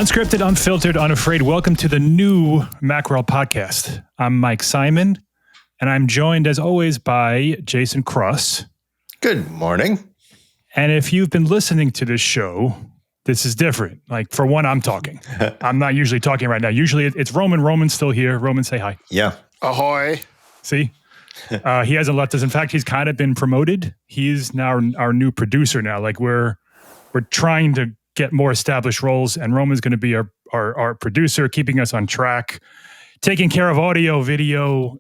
Unscripted, unfiltered, unafraid. Welcome to the new Macworld Podcast. I'm Mike Simon, and I'm joined, as always, by Jason Cross. Good morning. And if you've been listening to this show, this is different. Like, for one, I'm talking. I'm not usually talking right now. Usually it's Roman. Roman's still here. Roman, say hi. Yeah. Ahoy. See? He hasn't left us. In fact, he's kind of been promoted. He's now our new producer now. Like, we're trying to get more established roles, and Roman's going to be our producer, keeping us on track, taking care of audio, video,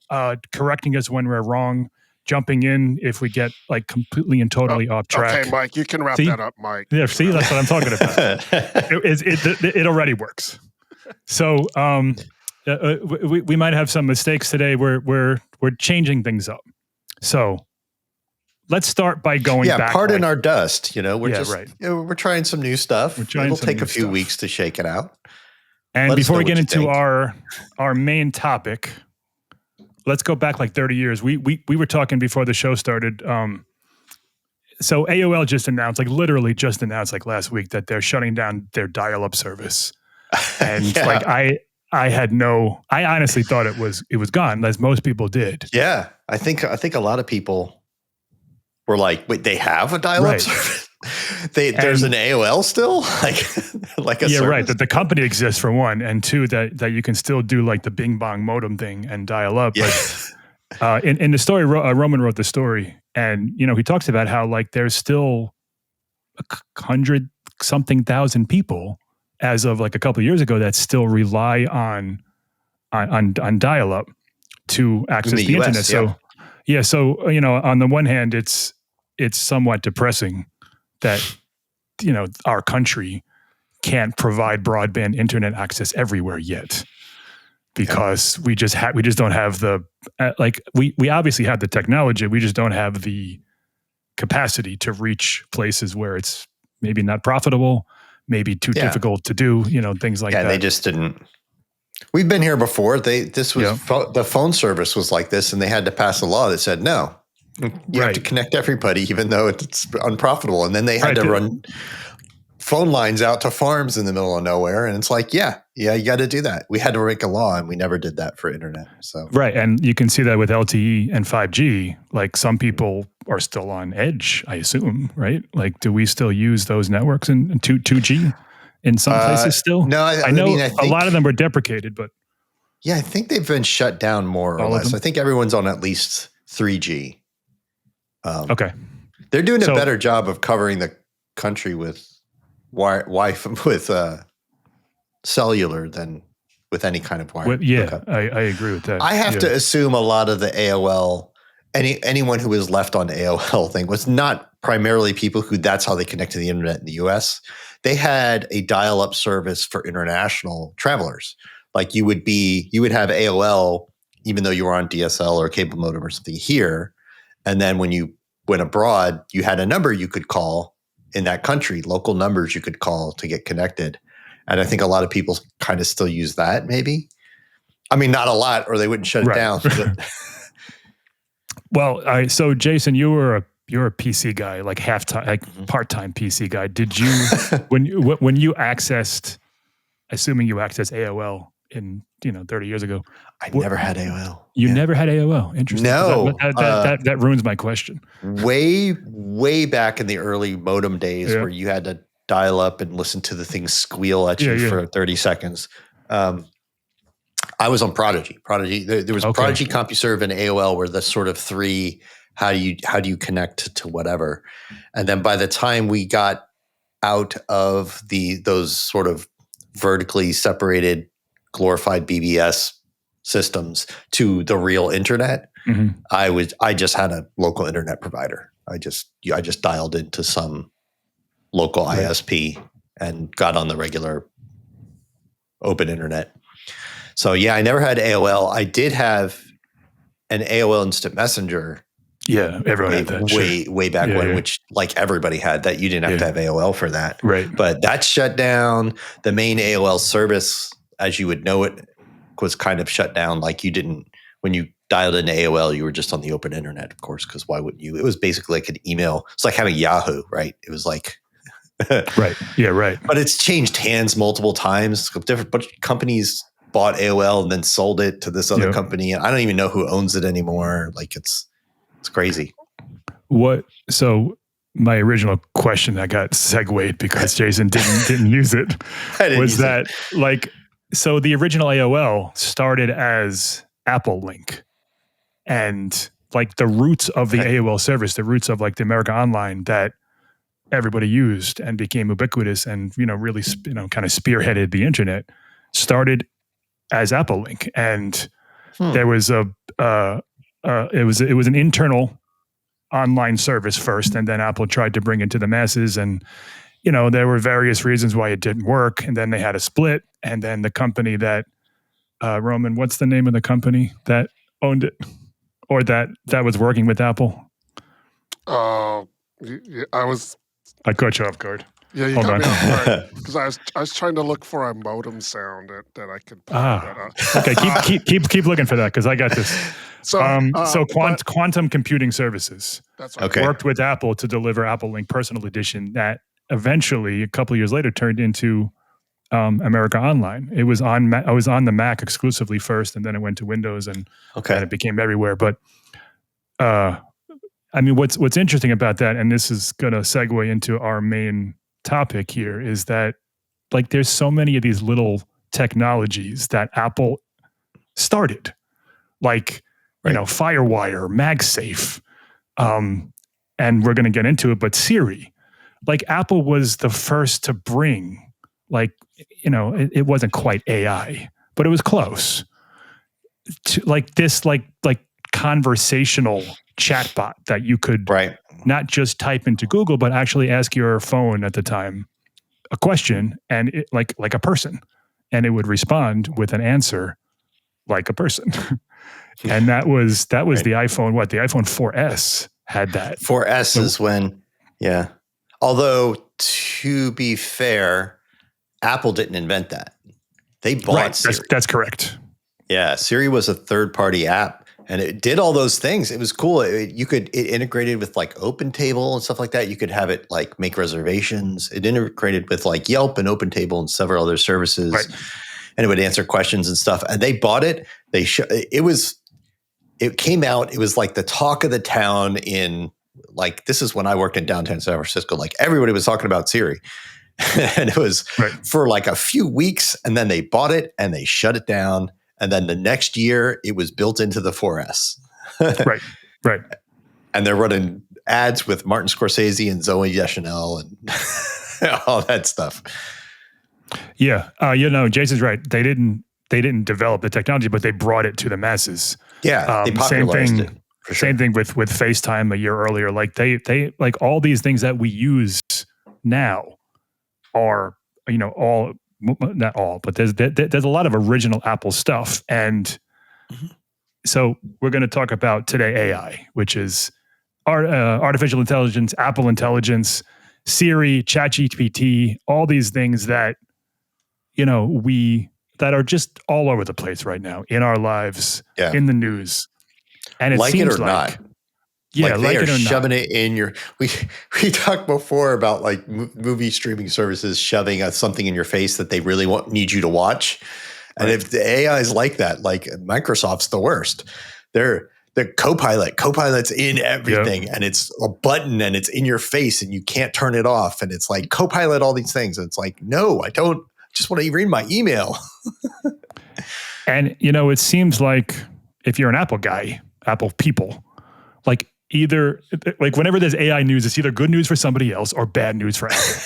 correcting us when we're wrong, jumping in if we get like completely and totally off track. Okay, Mike, you can wrap that up, Mike. Yeah, see, that's what I'm talking about. It already works. So we might have some mistakes today. We're changing things up. So let's start by going back. Yeah, pardon our dust. We're right. We're trying some new stuff. It'll take a few weeks to shake it out. And before we get into our main topic, let's go back like 30 years. We were talking before the show started. So AOL just announced, like literally just announced like last week, that they're shutting down their dial-up service. And like I honestly thought it was gone, as most people did. Yeah, I think a lot of people were like, wait, they have a dial-up service? There's an AOL still? like a service? Right. That the company exists, for one, and two, that you can still do like the Bing Bong modem thing and dial up. Yeah. But in the story, Roman wrote the story, and he talks about how like there's still 100-something thousand people as of like a couple of years ago that still rely on dial-up to access the US, internet. So. Yeah, so on the one hand, it's somewhat depressing that our country can't provide broadband internet access everywhere yet, because we just don't have the we obviously have the technology, we just don't have the capacity to reach places where it's maybe not profitable, maybe too difficult to do, things like that. Yeah, they just didn't. We've been here before. The phone service was like this, and they had to pass a law that said, no, you have to connect everybody, even though it's unprofitable. And then they had to run phone lines out to farms in the middle of nowhere. And it's like, yeah, you got to do that. We had to make a law, and we never did that for internet. So right. And you can see that with LTE and 5G, like some people are still on edge, I assume, right? Like, do we still use those networks in 2G? In some places still? No, I know a lot of them were deprecated, but... Yeah, I think they've been shut down more or less. I think everyone's on at least 3G. Okay. They're doing a better job of covering the country with cellular than with any kind of wire. I agree with that. I have to assume a lot of the AOL, anyone who was left on AOL thing was not primarily people who that's how they connect to the internet in the US. They had a dial-up service for international travelers. Like you would have AOL, even though you were on DSL or cable modem or something here. And then when you went abroad, you had a number you could call in that country, local numbers you could call to get connected. And I think a lot of people kind of still use that, maybe. I mean, not a lot, or they wouldn't shut it down. Well, so Jason, you're a PC guy, like half-time, like part-time PC guy. Did you, when you accessed, assuming you accessed AOL in 30 years ago? I never had AOL. You never had AOL? Interesting. No. That ruins my question. Way back in the early modem days where you had to dial up and listen to the thing squeal at you for 30 seconds. I was on Prodigy. There was Prodigy, CompuServe, and AOL were the sort of three. How do you connect to whatever? And then by the time we got out of those sort of vertically separated, glorified BBS systems to the real internet, I just had a local internet provider. I just dialed into some local ISP and got on the regular open internet. So yeah, I never had AOL. I did have an AOL Instant Messenger. Yeah, everyone had that. Way back when, which like everybody had that. You didn't have to have AOL for that. Right. But that shut down. The main AOL service, as you would know it, was kind of shut down. Like you didn't, when you dialed into AOL, you were just on the open internet, of course, because why wouldn't you? It was basically like an email. It's like having Yahoo, right? It was like Right. Yeah, right. But it's changed hands multiple times. Different bunch of companies bought AOL and then sold it to this other company. I don't even know who owns it anymore. Like it's crazy. So my original question that got segued because Jason didn't use it was that so the original AOL started as Apple Link, and like the roots of the AOL service, the roots of like the America Online that everybody used and became ubiquitous and, really, kind of spearheaded the internet, started as Apple Link. And there was it was an internal online service first, and then Apple tried to bring it to the masses, and there were various reasons why it didn't work, and then they had a split, and then the company that Roman, what's the name of the company that owned it or that was working with Apple? I caught you off guard. Yeah, you got me off guard because I was trying to look for a modem sound that I could pull that up. Okay, keep looking for that because I got this. Quantum Computing Services worked with Apple to deliver Apple Link Personal Edition that eventually, a couple of years later, turned into America Online. I was on the Mac exclusively first, and then it went to Windows, and it became everywhere. But what's interesting about that, and this is going to segue into our main topic here, is that like there's so many of these little technologies that Apple started, like FireWire, MagSafe, and we're going to get into it. But Siri, like Apple was the first to bring, it wasn't quite AI, but it was close to like this, like conversational chatbot that you could not just type into Google, but actually ask your phone at the time a question, and it, like a person, and it would respond with an answer like a person. And that was the iPhone. The iPhone 4S had that. 4S is when, Although to be fair, Apple didn't invent that. They bought Siri. That's correct. Yeah, Siri was a third-party app, and it did all those things. It was cool. It integrated with like OpenTable and stuff like that. You could have it like make reservations. It integrated with like Yelp and OpenTable and several other services, and it would answer questions and stuff. And they bought it. It came out. It was like the talk of the town in like, this is when I worked in downtown San Francisco. Like everybody was talking about Siri. And it was for like a few weeks, and then they bought it and they shut it down. And then the next year, it was built into the 4S. Right. And they're running ads with Martin Scorsese and Zooey Deschanel and all that stuff. Yeah, Jason's right. They didn't develop the technology, but they brought it to the masses. Yeah, they popularized it. For sure. Same thing with FaceTime a year earlier. Like they like all these things that we use now are all. Not all, but there's a lot of original Apple stuff. And so we're going to talk about today AI, which is artificial intelligence, Apple Intelligence, Siri, ChatGPT, all these things that, that are just all over the place right now in our lives, in the news. And it like seems it or like, not. Yeah, like they are shoving it in your. We talked before about like movie streaming services shoving something in your face that they really need you to watch, and if the AI is like that, like Microsoft's the worst. They're the Copilot's in everything, and it's a button and it's in your face and you can't turn it off, and it's like Copilot, all these things, and it's like, no, I don't. Just want to read my email. And it seems like if you're an Apple guy, Apple people, like. Either like whenever there's AI news, it's either good news for somebody else or bad news for Apple.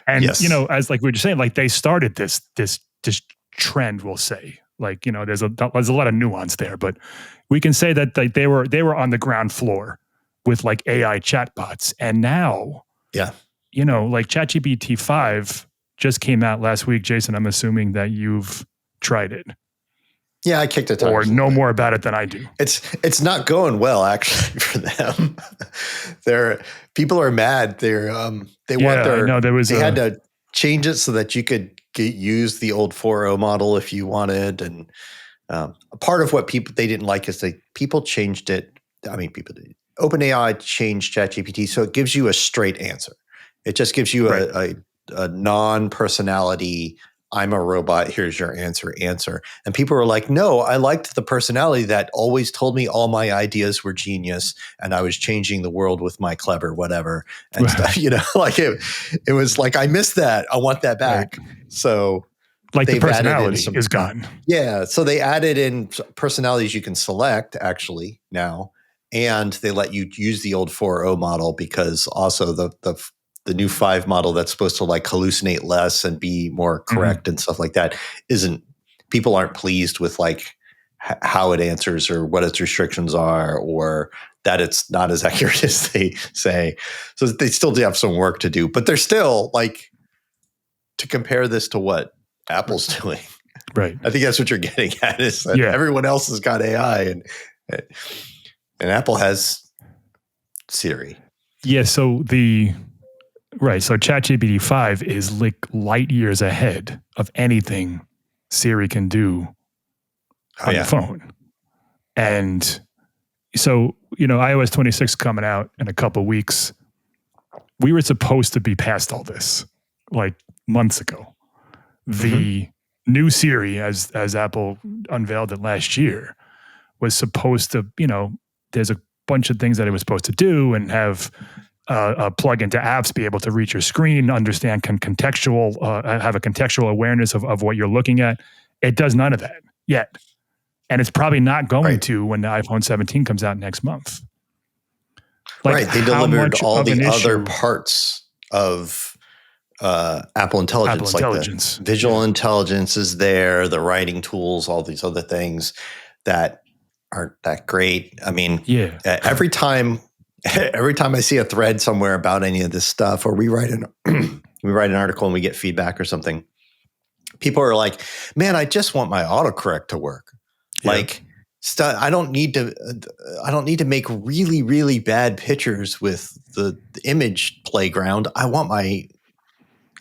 And as like we were just saying, like they started this trend, we'll say. Like there's a lot of nuance there, but we can say that like they were on the ground floor with like AI chatbots, and now like ChatGPT 5 just came out last week. Jason, I'm assuming that you've tried it. Yeah, I kicked it. Or know more about it than I do. It's not going well actually for them. People are mad. They had to change it so that you could use the old 4.0 model if you wanted. And a part of what they didn't like is people changed it. I mean, people did. OpenAI changed ChatGPT so it gives you a straight answer. It just gives you a non-personality, I'm a robot, here's your answer. And people were like, no, I liked the personality that always told me all my ideas were genius and I was changing the world with my clever whatever and stuff, like it was like, I miss that. I want that back. Right. So like the personality is gone. Yeah. So they added in personalities you can select actually now, and they let you use the old 4.0 model because also the new 5 model that's supposed to like hallucinate less and be more correct and stuff like that people aren't pleased with like how it answers or what its restrictions are or that it's not as accurate as they say. So they still do have some work to do, but they're still like, to compare this to what Apple's doing. Right. I think that's what you're getting at is that everyone else has got AI and Apple has Siri. Yeah. So so ChatGPT 5 is like light years ahead of anything Siri can do on the phone. And so, iOS 26 coming out in a couple weeks, we were supposed to be past all this like months ago. The new Siri, as Apple unveiled it last year, was supposed to, there's a bunch of things that it was supposed to do and have plug into apps, be able to reach your screen, understand have a contextual awareness of what you're looking at. It does none of that yet. And it's probably not going to when the iPhone 17 comes out next month. They delivered all the other parts of Apple Intelligence. The visual intelligence is there, the writing tools, all these other things that aren't that great. I mean, every time I see a thread somewhere about any of this stuff, or we write an article and we get feedback or something, people are like, "Man, I just want my autocorrect to work." Yeah. Like, I don't need to make really, really bad pictures with the image playground. I want my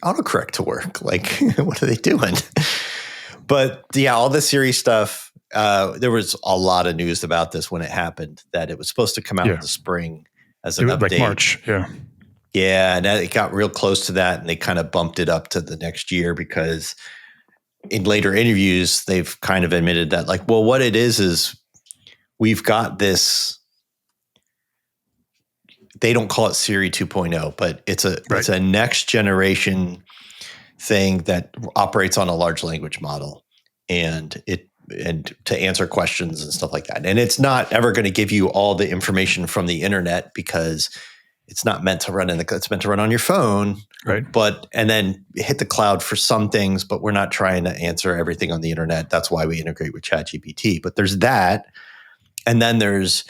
autocorrect to work. Like, what are they doing? But all the Siri stuff. There was a lot of news about this when it happened, that it was supposed to come out in the spring as an update. Like March, Yeah, and it got real close to that, and they kind of bumped it up to the next year because in later interviews, they've kind of admitted that, like, well, what it is we've got this, they don't call it Siri 2.0, but it's a next generation thing that operates on a large language model and to answer questions and stuff like that. And it's not ever going to give you all the information from the internet because it's not meant to run it's meant to run on your phone. Right. And then hit the cloud for some things, but we're not trying to answer everything on the internet. That's why we integrate with ChatGPT. But there's that. And then there's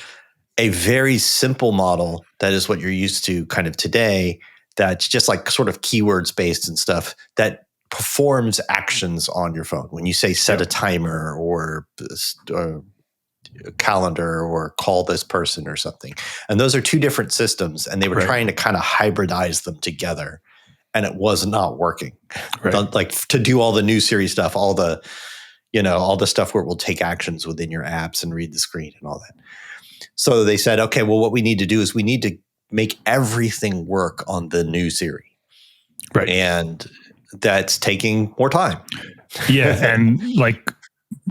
a very simple model that is what you're used to kind of today, that's just like sort of keywords based and stuff that performs actions on your phone. When you say set a timer or a calendar or call this person or something. And those are two different systems, and they were trying to kind of hybridize them together, and it was not working. Like to do all the new Siri stuff, all the stuff where it will take actions within your apps and read the screen and all that. So they said, okay, well, what we need to do is we need to make everything work on the new Siri. Right. And that's taking more time. Yeah. And like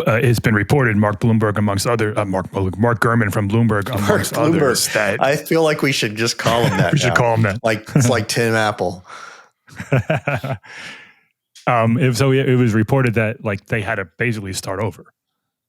it's been reported, Mark Bloomberg amongst other, Mark Gurman from Bloomberg amongst others. That I feel like we should just call him that. We should call him that. Like it's like Tim Apple. It was reported that like they had to basically start over.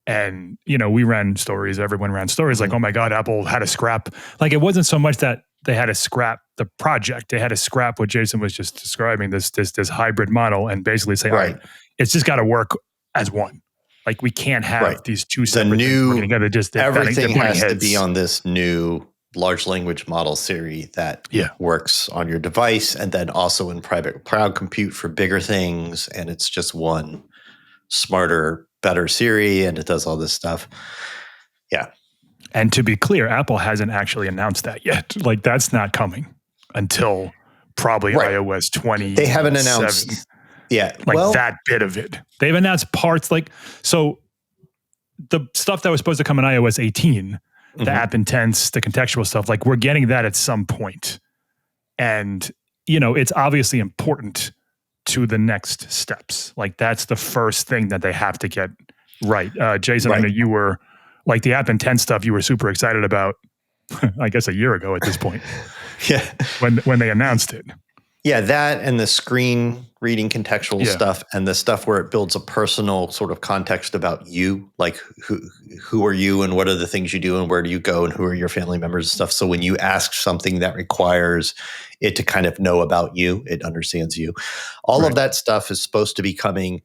And, we ran stories, everyone ran stories like, oh my God, Apple had to scrap. Like it wasn't so much that they had to scrap the project. They had to scrap what Jason was just describing, this hybrid model, and basically say, all right, it's just got to work as one. Like we can't have these two separate things working together. Just everything has to be on this new large language model Siri that works on your device, and then also in private cloud compute for bigger things. And it's just one smarter, better Siri, and it does all this stuff. Yeah. And to be clear, Apple hasn't actually announced that yet. Like that's not coming until probably iOS 20. They haven't announced. Yeah. That bit of it. They've announced parts so the stuff that was supposed to come in iOS 18, the app intents, the contextual stuff, like we're getting that at some point. And it's obviously important to the next steps. Like that's the first thing that they have to get right. Jason, I know you were like the app intent stuff you were super excited about, I guess a year ago at this point. Yeah. When they announced it. Yeah, that and the screen reading contextual stuff and the stuff where it builds a personal sort of context about you, like who are you and what are the things you do and where do you go and who are your family members and stuff. So when you ask something that requires it to kind of know about you, it understands you. All of that stuff is supposed to be coming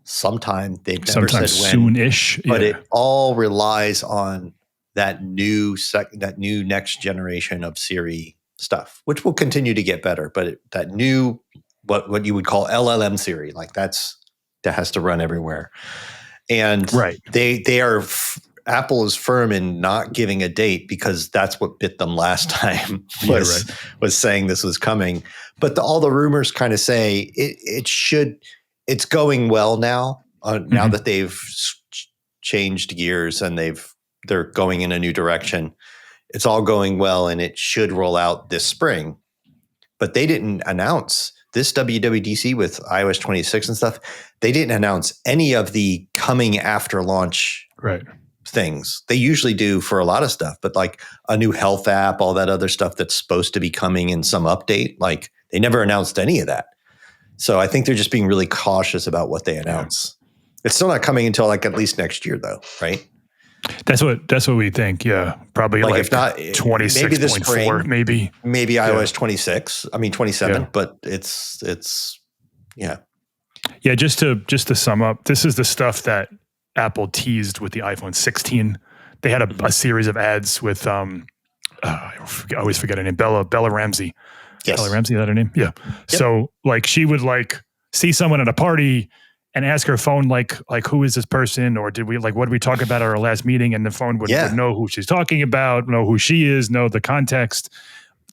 sometime. They've never said when, soon-ish. but it all relies on that new next generation of Siri stuff, which will continue to get better. But that new, what you would call LLM Siri, like that has to run everywhere. And they are, Apple is firm in not giving a date because that's what bit them last time was saying this was coming. But all the rumors kind of say it's going well now, now that they've changed gears and they're going in a new direction. It's all going well and it should roll out this spring. But they didn't announce this WWDC with iOS 26 and stuff. They didn't announce any of the coming after launch things. They usually do for a lot of stuff, but like a new health app, all that other stuff that's supposed to be coming in some update, like they never announced any of that. So I think they're just being really cautious about what they announce. It's still not coming until like at least next year though, right? That's what we think. Yeah, probably like if not 26.4, maybe iOS 26. I mean 27, but it's yeah. Just to sum up, this is the stuff that Apple teased with the iPhone 16. They had a series of ads with I always forget her name, Bella Ramsey. Yes. Bella Ramsey, is that her name? Yeah. Yep. So like she would like see someone at a party and ask her phone like who is this person, or did we what did we talk about at our last meeting, and the phone would know who she's talking about, know who she is, know the context.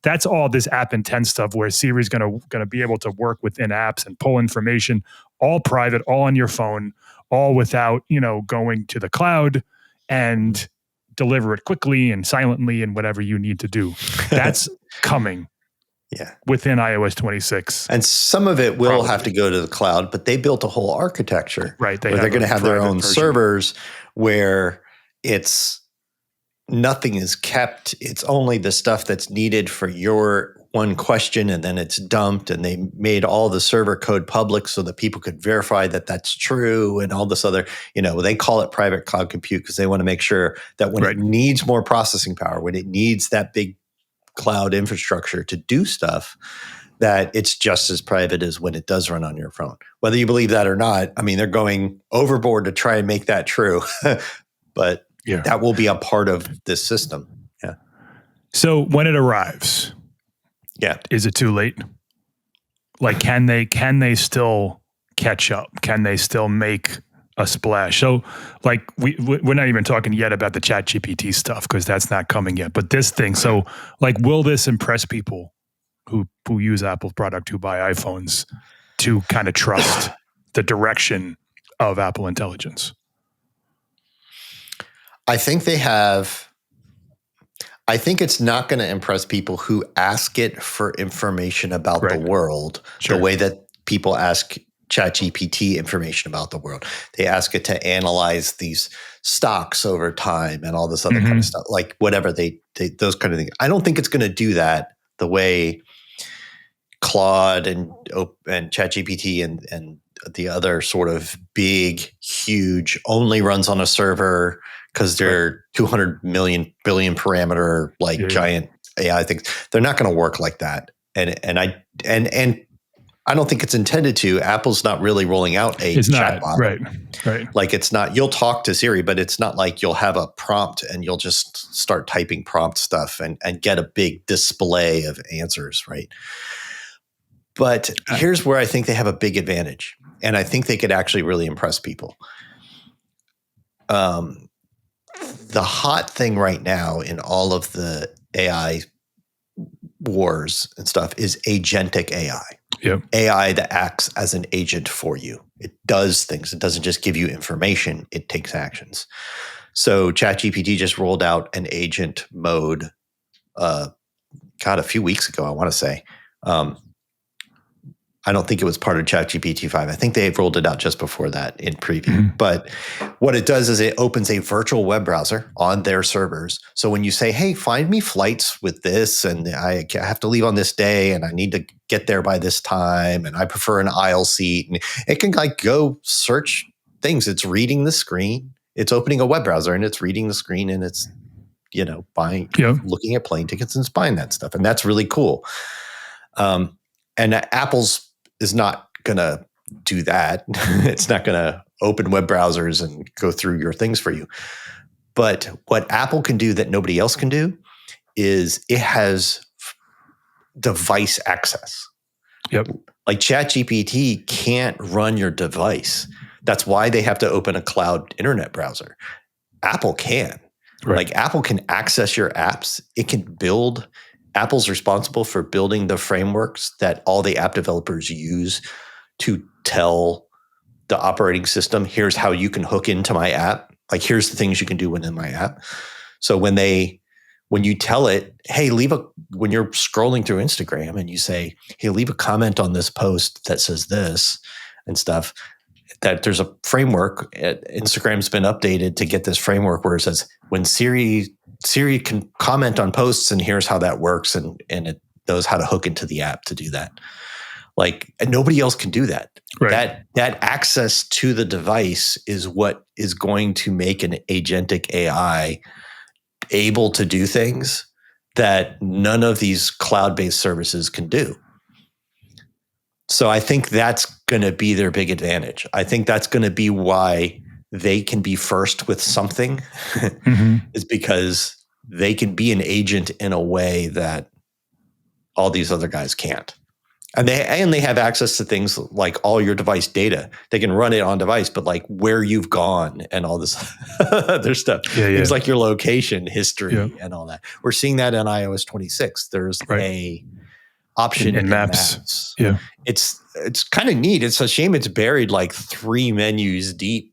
That's all this app intent stuff where Siri's gonna be able to work within apps and pull information, all private, all on your phone, all without going to the cloud, and deliver it quickly and silently and whatever you need to do. That's coming. Yeah, within iOS 26. And some of it will have to go to the cloud, but they built a whole architecture. Right. They're going to have their own servers where nothing is kept. It's only the stuff that's needed for your one question, and then it's dumped, and they made all the server code public so that people could verify that that's true, and all this other, they call it private cloud compute because they want to make sure that when it needs more processing power, when it needs that big cloud infrastructure to do stuff, that it's just as private as when it does run on your phone. Whether you believe that or not, I mean, they're going overboard to try and make that true, but that will be a part of this system. Yeah. So when it arrives, is it too late? Like, can they still catch up? Can they still make a splash? So like we're not even talking yet about the ChatGPT stuff because that's not coming yet. But this thing, so like, will this impress people who use Apple's product, who buy iPhones, to kind of trust the direction of Apple Intelligence? I think it's not going to impress people who ask it for information about the world the way that people ask ChatGPT information about the world. They ask it to analyze these stocks over time and all this other kind of stuff, like whatever they those kind of things. I don't think it's going to do that the way Claude and ChatGPT and the other sort of big, huge, only runs on a server because they're 200 million billion parameter giant AI things. They're not going to work like that. And I don't think it's intended to. Apple's not really rolling out a chatbot. Right. Like it's not, you'll talk to Siri, but it's not like you'll have a prompt and you'll just start typing prompt stuff and get a big display of answers, right? But here's where I think they have a big advantage. And I think they could actually really impress people. The hot thing right now in all of the AI wars and stuff is agentic AI. Yep. AI that acts as an agent for you. It does things. It doesn't just give you information. It takes actions. So ChatGPT just rolled out an agent mode, a few weeks ago, I want to say. I don't think it was part of ChatGPT 5. I think they rolled it out just before that in preview. But what it does is it opens a virtual web browser on their servers. So when you say, hey, find me flights with this, and I have to leave on this day, and I need to get there by this time, and I prefer an aisle seat, and it can like go search things. It's reading the screen. It's opening a web browser, and it's reading the screen, and it's, buying, looking at plane tickets and it's buying that stuff. And that's really cool. And Apple's is not going to do that. It's not going to open web browsers and go through your things for you. But what Apple can do that nobody else can do is it has device access. Yep. Like ChatGPT can't run your device. That's why they have to open a cloud internet browser. Apple can. Right. Like Apple can access your apps. It can build. Apple's responsible for building the frameworks that all the app developers use to tell the operating system, here's how you can hook into my app. Like, here's the things you can do within my app. So when you tell it, hey, when you're scrolling through Instagram and you say, hey, leave a comment on this post that says this and stuff, that there's a framework. Instagram's been updated to get this framework where it says, when Siri can comment on posts, and here's how that works, and it knows how to hook into the app to do that. Like, and nobody else can do that. Right. That access to the device is what is going to make an agentic AI able to do things that none of these cloud-based services can do. So I think that's going to be their big advantage. I think that's going to be why they can be first with something is because they can be an agent in a way that all these other guys can't. And they have access to things like all your device data. They can run it on device, but like where you've gone and all this other stuff. Things like your location history and all that. We're seeing that in iOS 26. There's a option in maps. Yeah. It's kind of neat. It's a shame it's buried like 3 menus deep.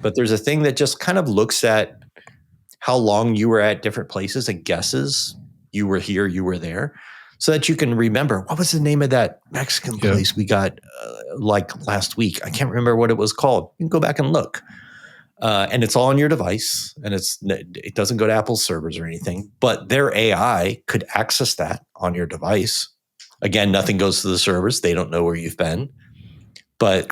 But there's a thing that just kind of looks at how long you were at different places and guesses you were here, you were there, so that you can remember, what was the name of that Mexican place we got like last week? I can't remember what it was called. You can go back and look. And it's all on your device, and it doesn't go to Apple's servers or anything, but their AI could access that on your device. Again, nothing goes to the servers. They don't know where you've been. But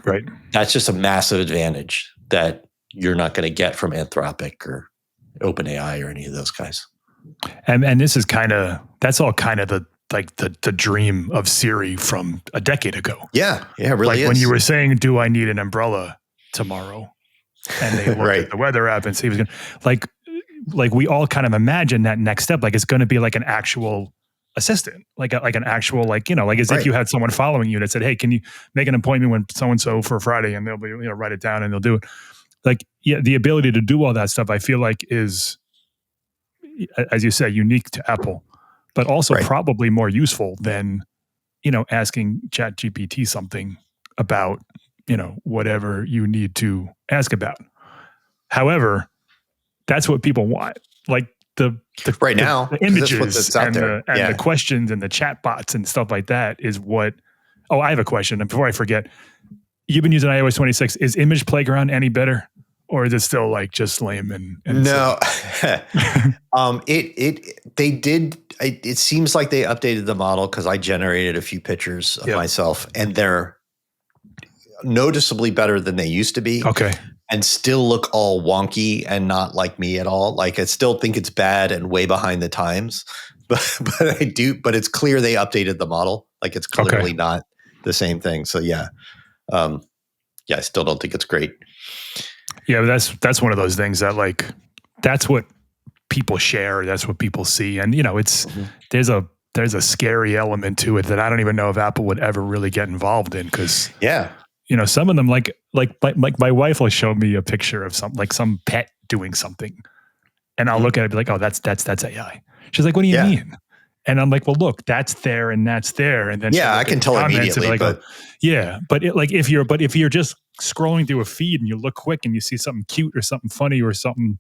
that's just a massive advantage that you're not going to get from Anthropic or OpenAI or any of those guys. And this is that's all kind of the dream of Siri from a decade ago. Yeah, it really like is. When you were saying, do I need an umbrella tomorrow? And they looked at the weather app and see if it's going to, like we all kind of imagine that next step, like it's going to be like an actual assistant, like an actual, like as if you had someone following you that said, hey, can you make an appointment when so-and-so for Friday, and they'll be, write it down and they'll do it. Like, the ability to do all that stuff, I feel like is, as you say, unique to Apple, but also probably more useful than, asking ChatGPT something about, whatever you need to ask about. However, that's what people want. Like the images and the questions and the chatbots and stuff like that is what. Oh, I have a question. And before I forget, you've been using iOS 26. Is Image Playground any better, or is it still like just lame and no? It seems like they updated the model, because I generated a few pictures of myself, and they're noticeably better than they used to be. Okay. And still look all wonky and not like me at all. Like, I still think it's bad and way behind the times, but it's clear they updated the model. Like, it's clearly not the same thing. So I still don't think it's great. Yeah, but that's one of those things that, like, that's what people share. That's what people see. And, it's, there's a scary element to it that I don't even know if Apple would ever really get involved in. 'Cause some of them, like my wife will show me a picture of some pet doing something, and I'll look at it and be like, oh, that's AI. She's like, what do you mean? And I'm like, well, look, that's there and that's there. And then I can tell immediately. Like, but if you're just scrolling through a feed and you look quick and you see something cute or something funny or some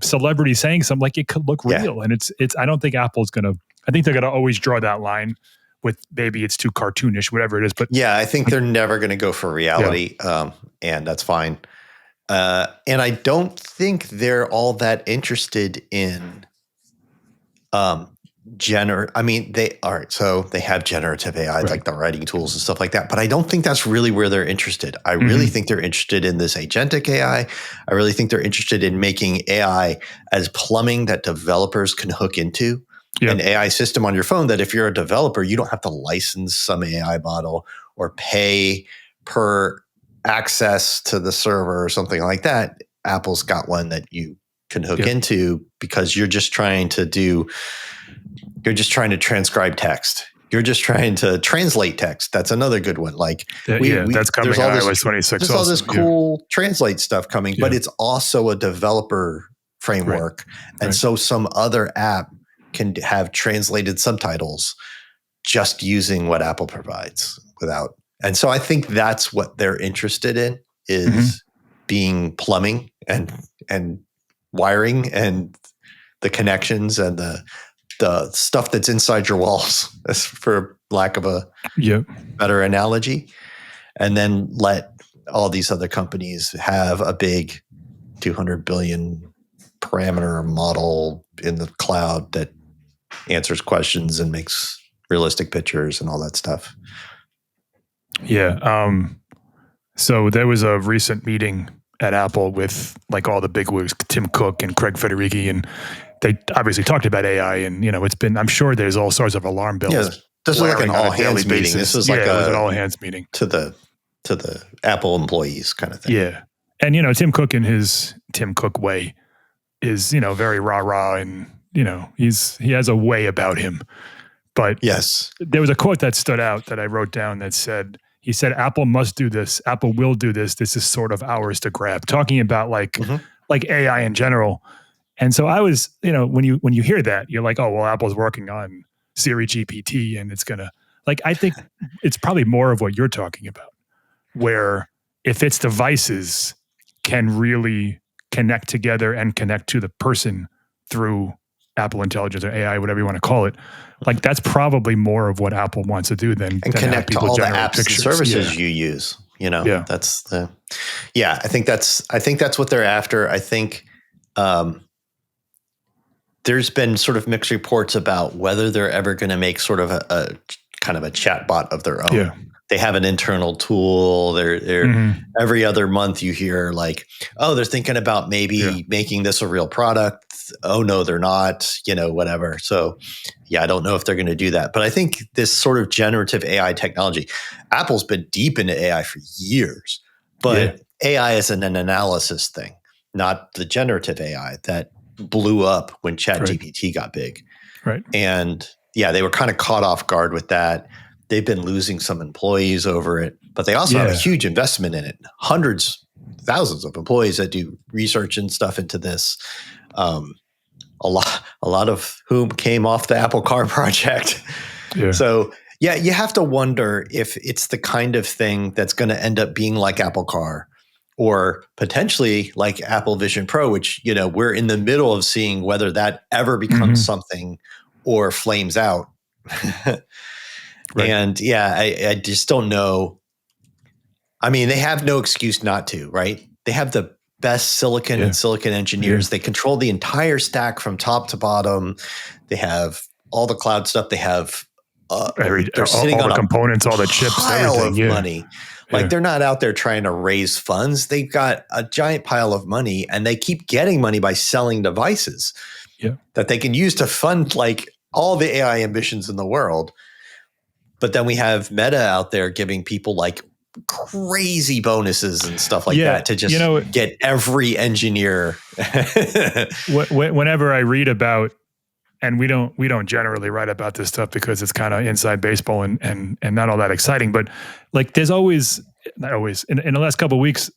celebrity saying something, like, it could look real. And it's I don't think Apple's gonna. I think they're gonna always draw that line with maybe it's too cartoonish, whatever it is. But yeah, I think they're never going to go for reality, and that's fine. And I don't think they're all that interested in I mean, so they have generative AI, like the writing tools and stuff like that. But I don't think that's really where they're interested. I really think they're interested in this agentic AI. I really think they're interested in making AI as plumbing that developers can hook into. An AI system on your phone that if you're a developer, you don't have to license some AI model or pay per access to the server or something like that. Apple's got one that you can hook into because you're just trying to transcribe text. You're just trying to translate text. That's another good one. Like that's coming in iOS 26. There's all this cool translate stuff coming, but it's also a developer framework. And so some other app can have translated subtitles just using what Apple provides and so I think that's what they're interested in is being plumbing and wiring and the connections and the stuff that's inside your walls, for lack of a better analogy, and then let all these other companies have a big 200 billion parameter model in the cloud that answers questions and makes realistic pictures and all that stuff. Yeah. So there was a recent meeting at Apple with like all the bigwigs, Tim Cook and Craig Federighi, and they obviously talked about AI. And I'm sure there's all sorts of alarm bells. Yeah, this was like an all hands meeting. This was like it was an all hands meeting to the Apple employees kind of thing. Yeah, and Tim Cook in his Tim Cook way is very rah and he has a way about him. But yes, there was a quote that stood out that I wrote down that said, he said, Apple must do this. Apple will do this. This is sort of ours to grab. Talking about like AI in general. And so I was, when you hear that, you're like, oh, well, Apple's working on Siri GPT and it's going to, I think it's probably more of what you're talking about, where if its devices can really connect together and connect to the person through Apple Intelligence or AI, whatever you want to call it, that's probably more of what Apple wants to do than connect to all the apps pictures. and services you use. That's I think that's what they're after. I think there's been sort of mixed reports about whether they're ever going to make sort of a kind of a chatbot of their own. Yeah. They have an internal tool. They're every other month you hear they're thinking about maybe making this a real product. Oh no, they're not, whatever. So I don't know if they're going to do that. But I think this sort of generative AI technology, Apple's been deep into AI for years, but AI is an analysis thing, not the generative AI that blew up when ChatGPT got big. Right. And they were kind of caught off guard with that. They've been losing some employees over it, but they also have a huge investment in it. Hundreds, thousands of employees that do research and stuff into this. A lot of whom came off the Apple Car project. Yeah. So you have to wonder if it's the kind of thing that's going to end up being like Apple Car or potentially like Apple Vision Pro, which, we're in the middle of seeing whether that ever becomes something or flames out. Right. And I just don't know. I mean, they have no excuse not to, right? They have the best silicon and silicon engineers. They control the entire stack from top to bottom. They have all the cloud stuff. They have they're sitting on the components, all the chips, pile everything. Of money. They're not out there trying to raise funds. They've got a giant pile of money, and they keep getting money by selling devices that they can use to fund all the AI ambitions in the world. But then we have Meta out there giving people crazy bonuses and stuff like that to just get every engineer. Whenever I read about, and we don't generally write about this stuff because it's kind of inside baseball and not all that exciting, but there's not always in the last couple of weeks,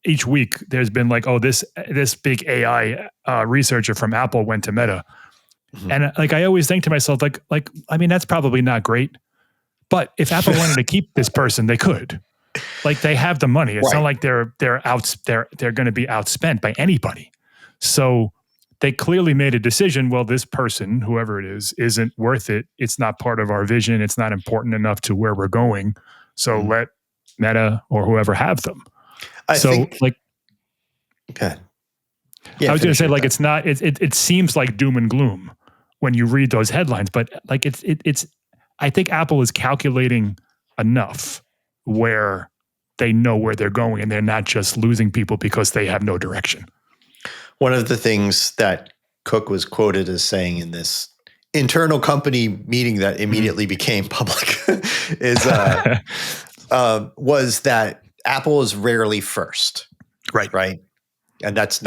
each week there's been this big AI researcher from Apple went to Meta. And I always think to myself, I mean, that's probably not great. But if Apple wanted to keep this person, they could. They have the money. It's not like they're going to be outspent by anybody. So they clearly made a decision. Well, this person, whoever it is, isn't worth it. It's not part of our vision. It's not important enough to where we're going. So let Meta or whoever have them. I think, like, okay. I was going to say, like, it's not. It seems like doom and gloom when you read those headlines, but like it's. I think Apple is calculating enough where they know where they're going, and they're not just losing people because they have no direction. One of the things that Cook was quoted as saying in this internal company meeting that immediately became public is was that Apple is rarely first. Right. And that's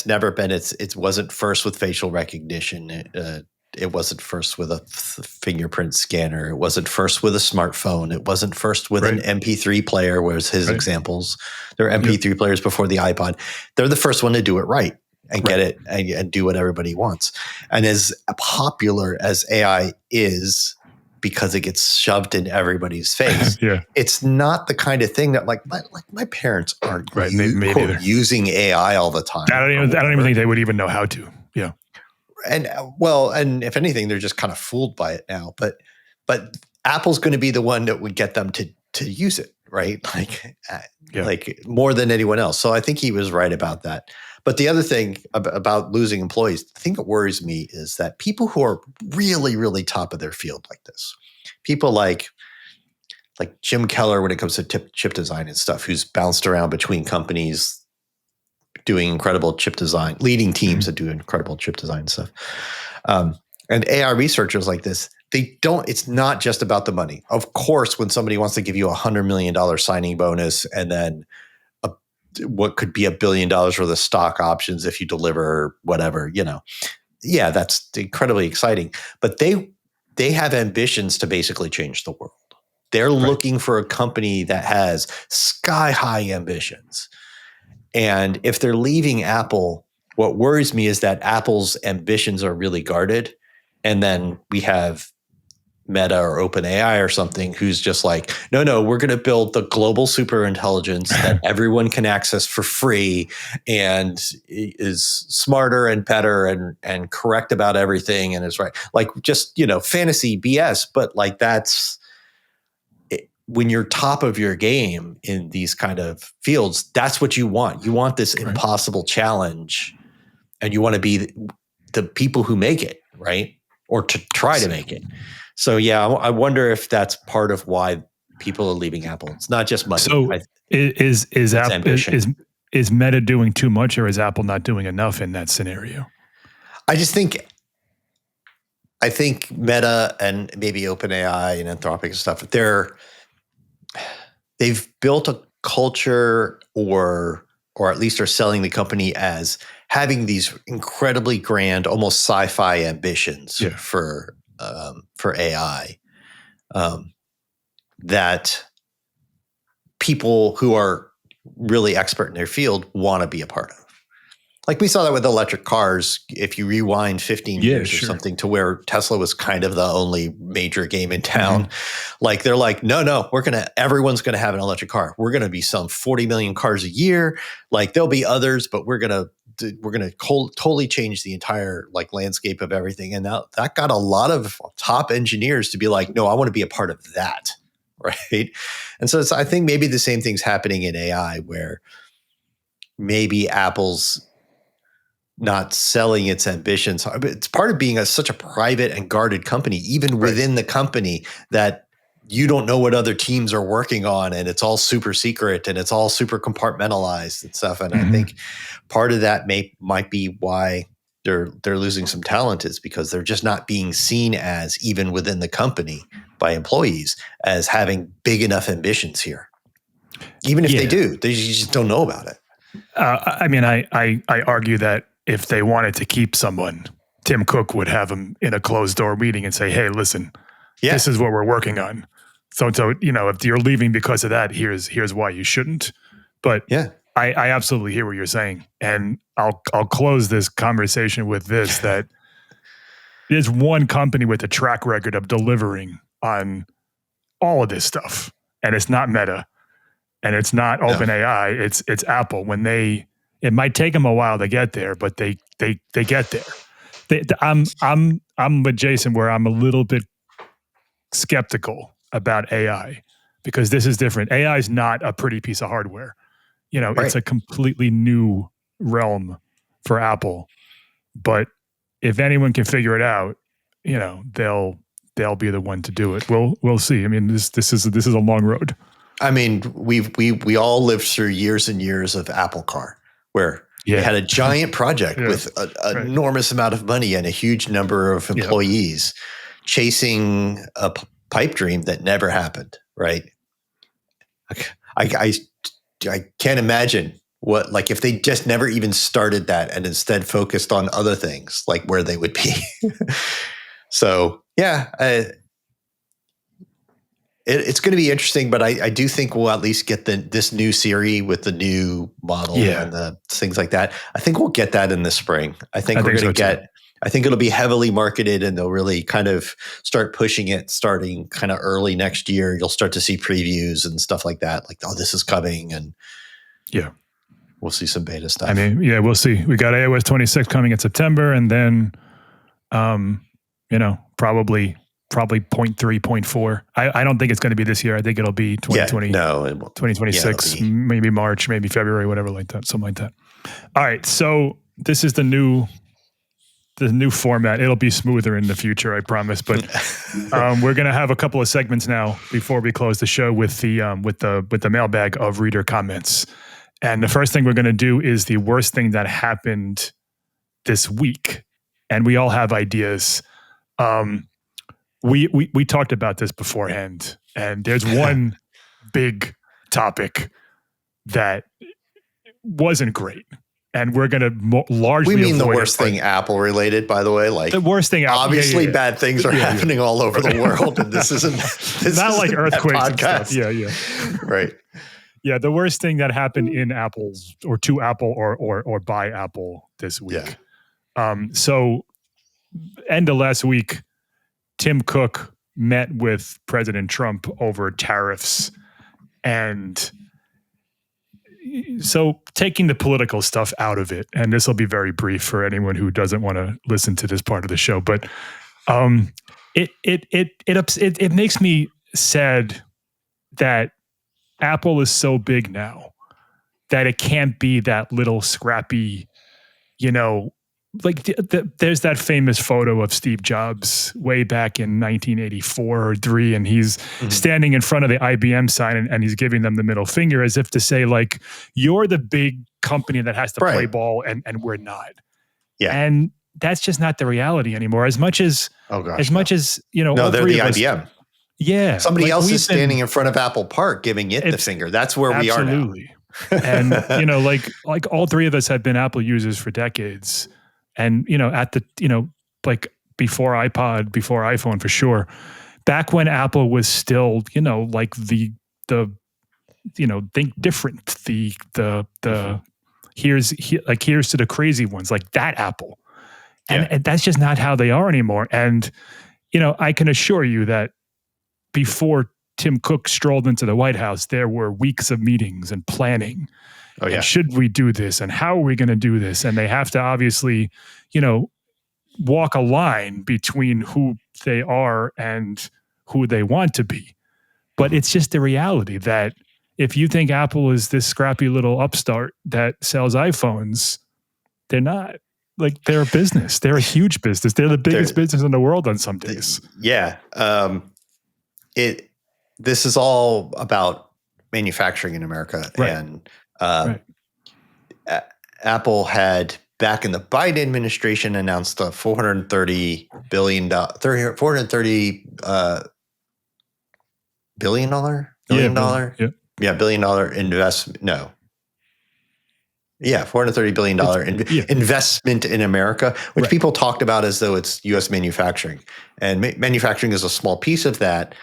never been, it wasn't first with facial recognition. It wasn't first with a fingerprint scanner. It wasn't first with a smartphone. It wasn't first with an MP3 player, was his examples. There are MP3 players before the iPod. They're the first one to do it right and get it and do what everybody wants. And as popular as AI is, because it gets shoved in everybody's face, it's not the kind of thing that like my parents aren't using AI all the time. I don't even think they would even know how to. Yeah. And and if anything, they're just kind of fooled by it now. But Apple's going to be the one that would get them to use it, right? Like more than anyone else. So I think he was right about that. But the other thing about losing employees, the thing that worries me is that people who are really, really top of their field like this, people like Jim Keller when it comes to chip design and stuff, who's bounced around between companies doing incredible chip design, leading teams that do incredible chip design stuff. And AI researchers like this, it's not just about the money. Of course, when somebody wants to give you $100 million signing bonus and then what could be $1 billion worth of stock options if you deliver whatever, that's incredibly exciting. But they have ambitions to basically change the world. They're looking for a company that has sky high ambitions. And if they're leaving Apple, what worries me is that Apple's ambitions are really guarded. And then we have Meta or OpenAI or something who's just like, no, we're going to build the global super intelligence that everyone can access for free and is smarter and better and correct about everything and is right. Like just, fantasy BS, but like that's it. When you're top of your game in these kind of fields, that's what you want. You want this impossible challenge and you want to be the people who make it, right? Or to try to make it. So yeah, I wonder if that's part of why people are leaving Apple. It's not just money. So is Meta doing too much, or is Apple not doing enough in that scenario? I think Meta and maybe OpenAI and Anthropic and stuff, they've built a culture, or at least are selling the company as having these incredibly grand, almost sci-fi ambitions for AI, that people who are really expert in their field want to be a part of. Like we saw that with electric cars. If you rewind 15 years or something to where Tesla was kind of the only major game in town, like they're like, no, everyone's going to have an electric car. We're going to be selling 40 million cars a year. Like there'll be others, but we're going to totally change the entire like landscape of everything. And that got a lot of top engineers to be like, no, I want to be a part of that. Right. And so I think maybe the same thing's happening in AI, where maybe Apple's not selling its ambitions. It's part of being such a private and guarded company, even within the company, that you don't know what other teams are working on, and it's all super secret and it's all super compartmentalized and stuff. And I think part of that might be why they're losing some talent, is because they're just not being seen as, even within the company by employees, as having big enough ambitions here. Even if they do, they just don't know about it. I mean, I argue that if they wanted to keep someone, Tim Cook would have them in a closed door meeting and say, hey, listen, this is what we're working on. So, if you're leaving because of that, here's why you shouldn't. But I absolutely hear what you're saying. And I'll close this conversation with this, that there's one company with a track record of delivering on all of this stuff. And it's not Meta. And it's not OpenAI. It's Apple. It might take them a while to get there, but they they get there. I'm with Jason where I'm a little bit skeptical about AI because this is different. AI is not a pretty piece of hardware. It's a completely new realm for Apple. But if anyone can figure it out, they'll be the one to do it. We'll see. I mean, this is a long road. I mean, we all lived through years and years of Apple Car, where they had a giant project with an enormous amount of money and a huge number of employees chasing a pipe dream that never happened. Right? I can't imagine what, like, if they just never even started that and instead focused on other things, like where they would be. So it's going to be interesting, but I do think we'll at least get this new Siri with the new model and the things like that. I think we'll get that in the spring. I think it'll be heavily marketed, and they'll really kind of start pushing it starting kind of early next year. You'll start to see previews and stuff like that. Like, oh, this is coming. And we'll see some beta stuff. I mean, we'll see. We got iOS 26 coming in September, and then, probably 0.3, 0.4. I don't think it's going to be this year. I think it'll be 2020, 2026, maybe March, maybe February, whatever like that, something like that. All right. So this is the new format. It'll be smoother in the future, I promise. But we're going to have a couple of segments now before we close the show with the mailbag of reader comments. And the first thing we're going to do is the worst thing that happened this week. And we all have ideas. We talked about this beforehand, and there's one big topic that wasn't great, and we're going to largely. We mean the worst thing Apple related, by the way. Like the worst thing. Obviously, bad things are happening all over the world, and this isn't. This not like earthquakes and podcast. Stuff. Right. Yeah, the worst thing that happened in Apple's or to Apple or by Apple this week. So, end of last week, Tim Cook met with President Trump over tariffs. And so taking the political stuff out of it, and this will be very brief for anyone who doesn't want to listen to this part of the show, but it makes me sad that Apple is so big now that it can't be that little scrappy, like there's that famous photo of Steve Jobs way back in 1984 or 3, and he's standing in front of the IBM sign and he's giving them the middle finger as if to say, like, you're the big company that has to play ball and we're not. Yeah. And that's just not the reality anymore. As much as, no, they're the IBM. Yeah. Somebody else is standing in front of Apple Park giving it the finger. That's where we are now. Absolutely. And, like all three of us have been Apple users for decades. And, at the, like before iPod, before iPhone for sure, back when Apple was still, like the think different, here's to the crazy ones, like that Apple. And that's just not how they are anymore. And, I can assure you that before Tim Cook strolled into the White House, there were weeks of meetings and planning. Oh, yeah. And should we do this? And how are we going to do this? And they have to obviously, walk a line between who they are and who they want to be. But it's just the reality that if you think Apple is this scrappy little upstart that sells iPhones, they're not. Like, they're a business. They're a huge business. They're the biggest business in the world on some days. Yeah. This is all about manufacturing in America. Right. And Apple had, back in the Biden administration, announced a $430 billion investment. No. Yeah, $430 billion investment in America, which people talked about as though it's U.S. manufacturing. And manufacturing is a small piece of that.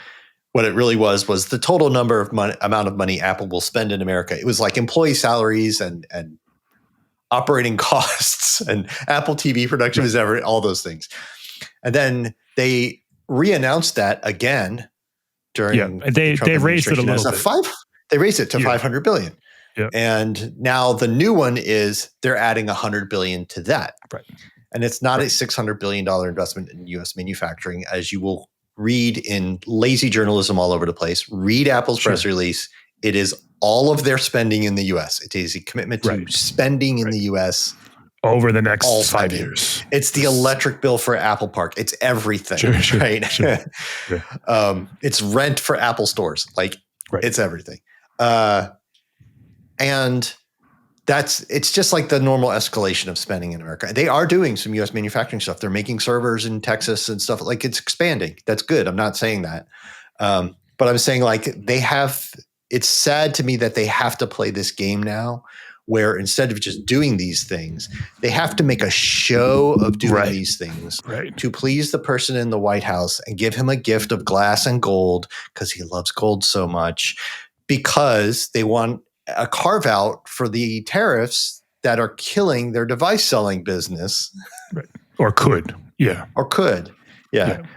What it really was the total amount of money Apple will spend in America. It was like employee salaries and operating costs and Apple TV production, all those things. And then they re-announced that again during they raised it a little bit. They raised it to $500 billion. Yep. And now the new one is they're adding $100 billion to that. Right. And it's not a $600 billion investment in U.S. manufacturing, as you will read in lazy journalism all over the place. Read Apple's press release. It is all of their spending in the U.S. It is a commitment to spending in the U.S. over the next 5 years. It's the electric bill for Apple Park. It's everything, right? Sure. It's rent for Apple stores. Like, it's everything. And it's just like the normal escalation of spending in America. They are doing some U.S. manufacturing stuff. They're making servers in Texas and stuff. Like, it's expanding. That's good. I'm not saying that. But I'm saying, like, it's sad to me that they have to play this game now where instead of just doing these things, they have to make a show of doing these things to please the person in the White House and give him a gift of glass and gold because he loves gold so much, because they want a carve out for the tariffs that are killing their device selling business. Or could. Yeah.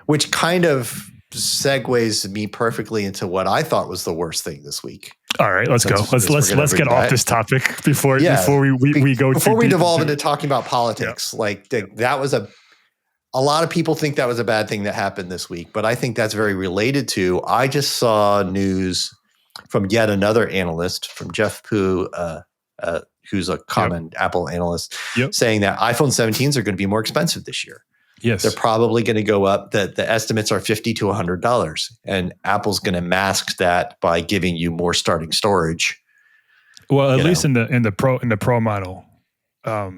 Which kind of segues me perfectly into what I thought was the worst thing this week. All right, let's go. Let's get off this topic before we go before we devolve into talking about politics. Like, that was a lot of people think that was a bad thing that happened this week, but I think that's very related to. I just saw news from yet another analyst, from Jeff Poo, who's a common Apple analyst, saying that iPhone 17s are going to be more expensive this year. Yes, they're probably going to go up. The estimates are $50 to $100, and Apple's going to mask that by giving you more starting storage. Well, at least in the Pro model, at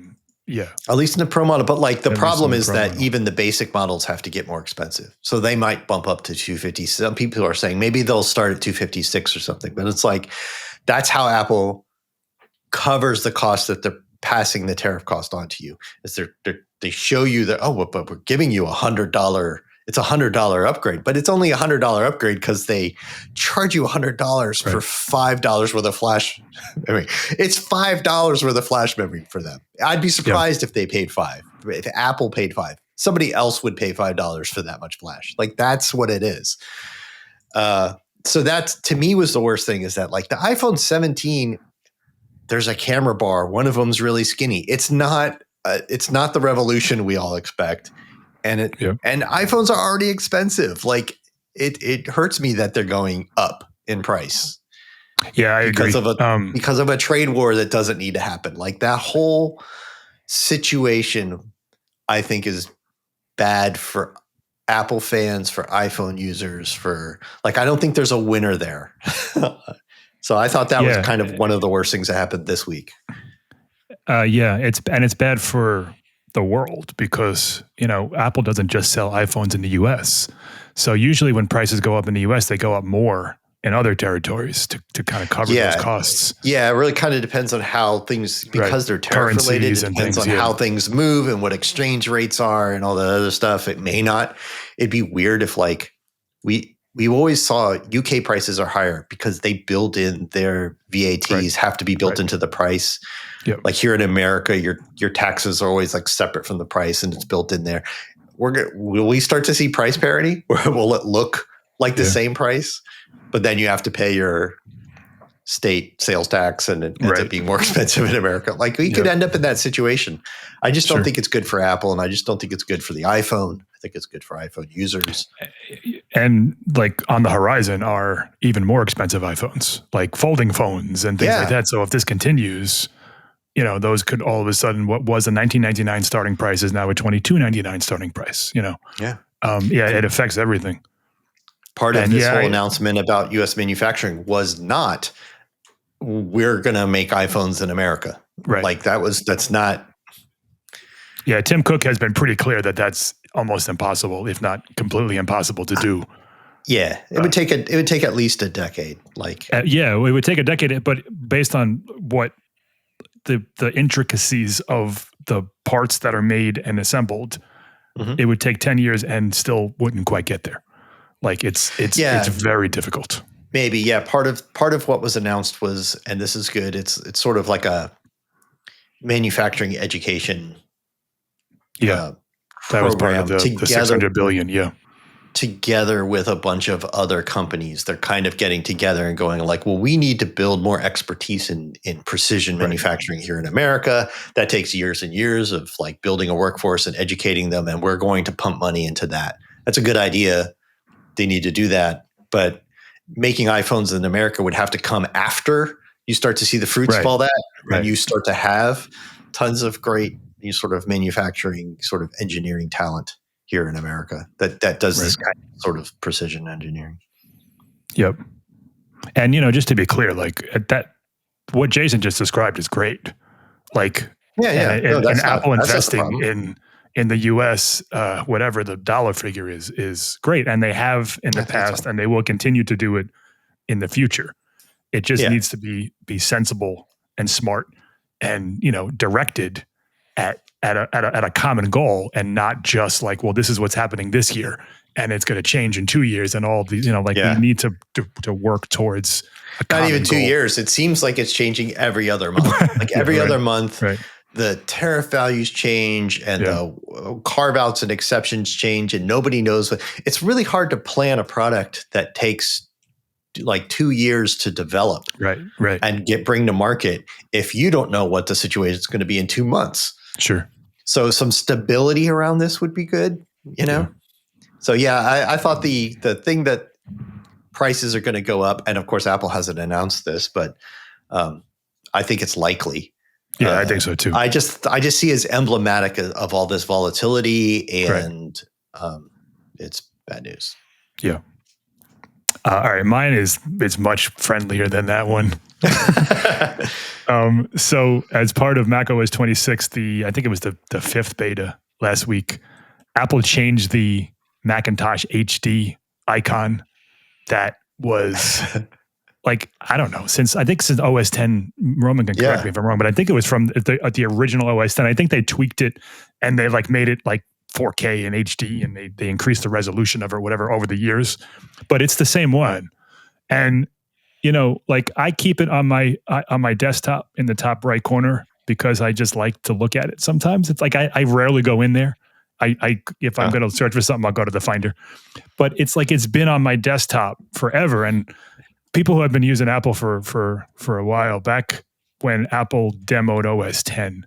least in the Pro model. But like the problem is that even the basic models have to get more expensive, so they might bump up to $250. Some people are saying maybe they'll start at $256 or something. But it's like that's how Apple covers the cost that they're passing the tariff cost on to you. Is they show you that, but we're giving you $100. It's $100 upgrade, but it's only $100 upgrade because they charge you $100 for $5 worth of flash memory. It's $5 worth of flash memory for them. I'd be surprised if they paid $5. If Apple paid $5, somebody else would pay $5 for that much flash. Like, that's what it is. So that to me was the worst thing, is that like the iPhone 17, there's a camera bar. One of them's really skinny. It's not the revolution we all expect. And and iPhones are already expensive. Like, it hurts me that they're going up in price. Yeah, I agree. Because of a trade war that doesn't need to happen. Like, that whole situation, I think, is bad for Apple fans, for iPhone users, I don't think there's a winner there. So I thought that was kind of one of the worst things that happened this week. It's bad for the world because, Apple doesn't just sell iPhones in the US. So usually when prices go up in the US, they go up more in other territories to kind of cover those costs. Yeah, it really kind of depends on how things, because they're tariff related, it depends on how things move and what exchange rates are and all that other stuff. It'd be weird if we always saw UK prices are higher because they build in their VATs have to be built into the price. Yep. Like here in America, your taxes are always like separate from the price and it's built in there. Will we start to see price parity? Or will it look like the same price, but then you have to pay your state sales tax and it ends up being more expensive in America? Like, we could end up in that situation. I just don't think it's good for Apple, and I just don't think it's good for the iPhone. I think it's good for iPhone users. And like on the horizon are even more expensive iPhones, like folding phones and things like that. So if this continues, those could all of a sudden, what was a $19.99 starting price is now a $22.99 starting price. It affects everything. Part of this whole announcement about U.S. manufacturing was not, we're going to make iPhones in America. Right. Like that's not. Yeah. Tim Cook has been pretty clear that that's almost impossible, if not completely impossible to do. Yeah. It would take at least a decade. It would take a decade, but based on what the intricacies of the parts that are made and assembled, it would take 10 years and still wouldn't quite get there. Like it's very difficult. Maybe, yeah. Part of what was announced was, and this is good, it's sort of like a manufacturing education that was part of the $600 billion, together with a bunch of other companies. They're kind of getting together and going like, well, we need to build more expertise in precision manufacturing here in America. That takes years and years of like building a workforce and educating them. And we're going to pump money into that. That's a good idea. They need to do that. But making iPhones in America would have to come after you start to see the fruits of all that. And you start to have tons of great sort of manufacturing, sort of engineering talent here in America that does this kind of sort of precision engineering. Yep. And, just to be clear, like what Jason just described is great. Like, and Apple investing in the US, whatever the dollar figure is great. And they have in the past, and they will continue to do it in the future. It just needs to be sensible and smart and, directed at a common goal, and not just like, well, this is what's happening this year and it's going to change in 2 years and all these, we need to work towards a common not even 2 goal. years. It seems like it's changing every other month. Like every other month, the tariff values change and the carve outs and exceptions change, and nobody knows what. It's really hard to plan a product that takes like 2 years to develop and bring to market if you don't know what the situation is going to be in 2 months. Sure. So some stability around this would be good, So I thought the thing that prices are going to go up, and of course Apple hasn't announced this, but I think it's likely. Yeah, I think so too. I just see as emblematic of all this volatility, and it's bad news. Yeah. All right, mine is much friendlier than that one. So as part of macOS 26, I think it was the 5th beta last week, Apple changed the Macintosh HD icon that was like, I don't know, since OS 10, Roman can correct me if I'm wrong, but I think it was from the original OS 10. I think they tweaked it and they like made it like 4K and HD, and they increased the resolution of it or whatever over the years, but it's the same one. And like I keep it on my desktop in the top right corner because I just like to look at it. Sometimes it's like I rarely go in there. If I'm going to search for something, I'll go to the Finder. But it's like it's been on my desktop forever. And people who have been using Apple for a while, back when Apple demoed OS 10,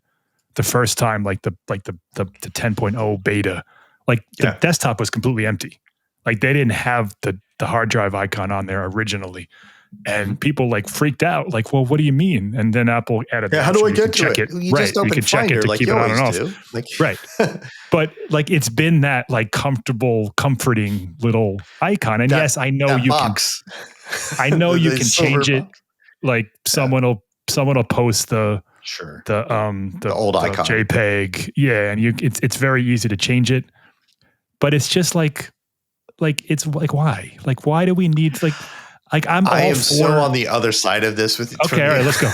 the first time, like the 10.0 beta, like the desktop was completely empty. Like they didn't have the hard drive icon on there originally. And people like freaked out, like, well, what do you mean? And then Apple added that. How do I get to it? You just open you can check Finder, it to like keep you it on and always off. do. Like, right. But like it's been that like comforting little icon. And yes, I know you box. I know you can change it. Like someone will post the old icon JPEG. Yeah, and it's very easy to change it. But it's just like it's like why? Like why do we need I am so on the other side of this with you. Okay, all right, let's go.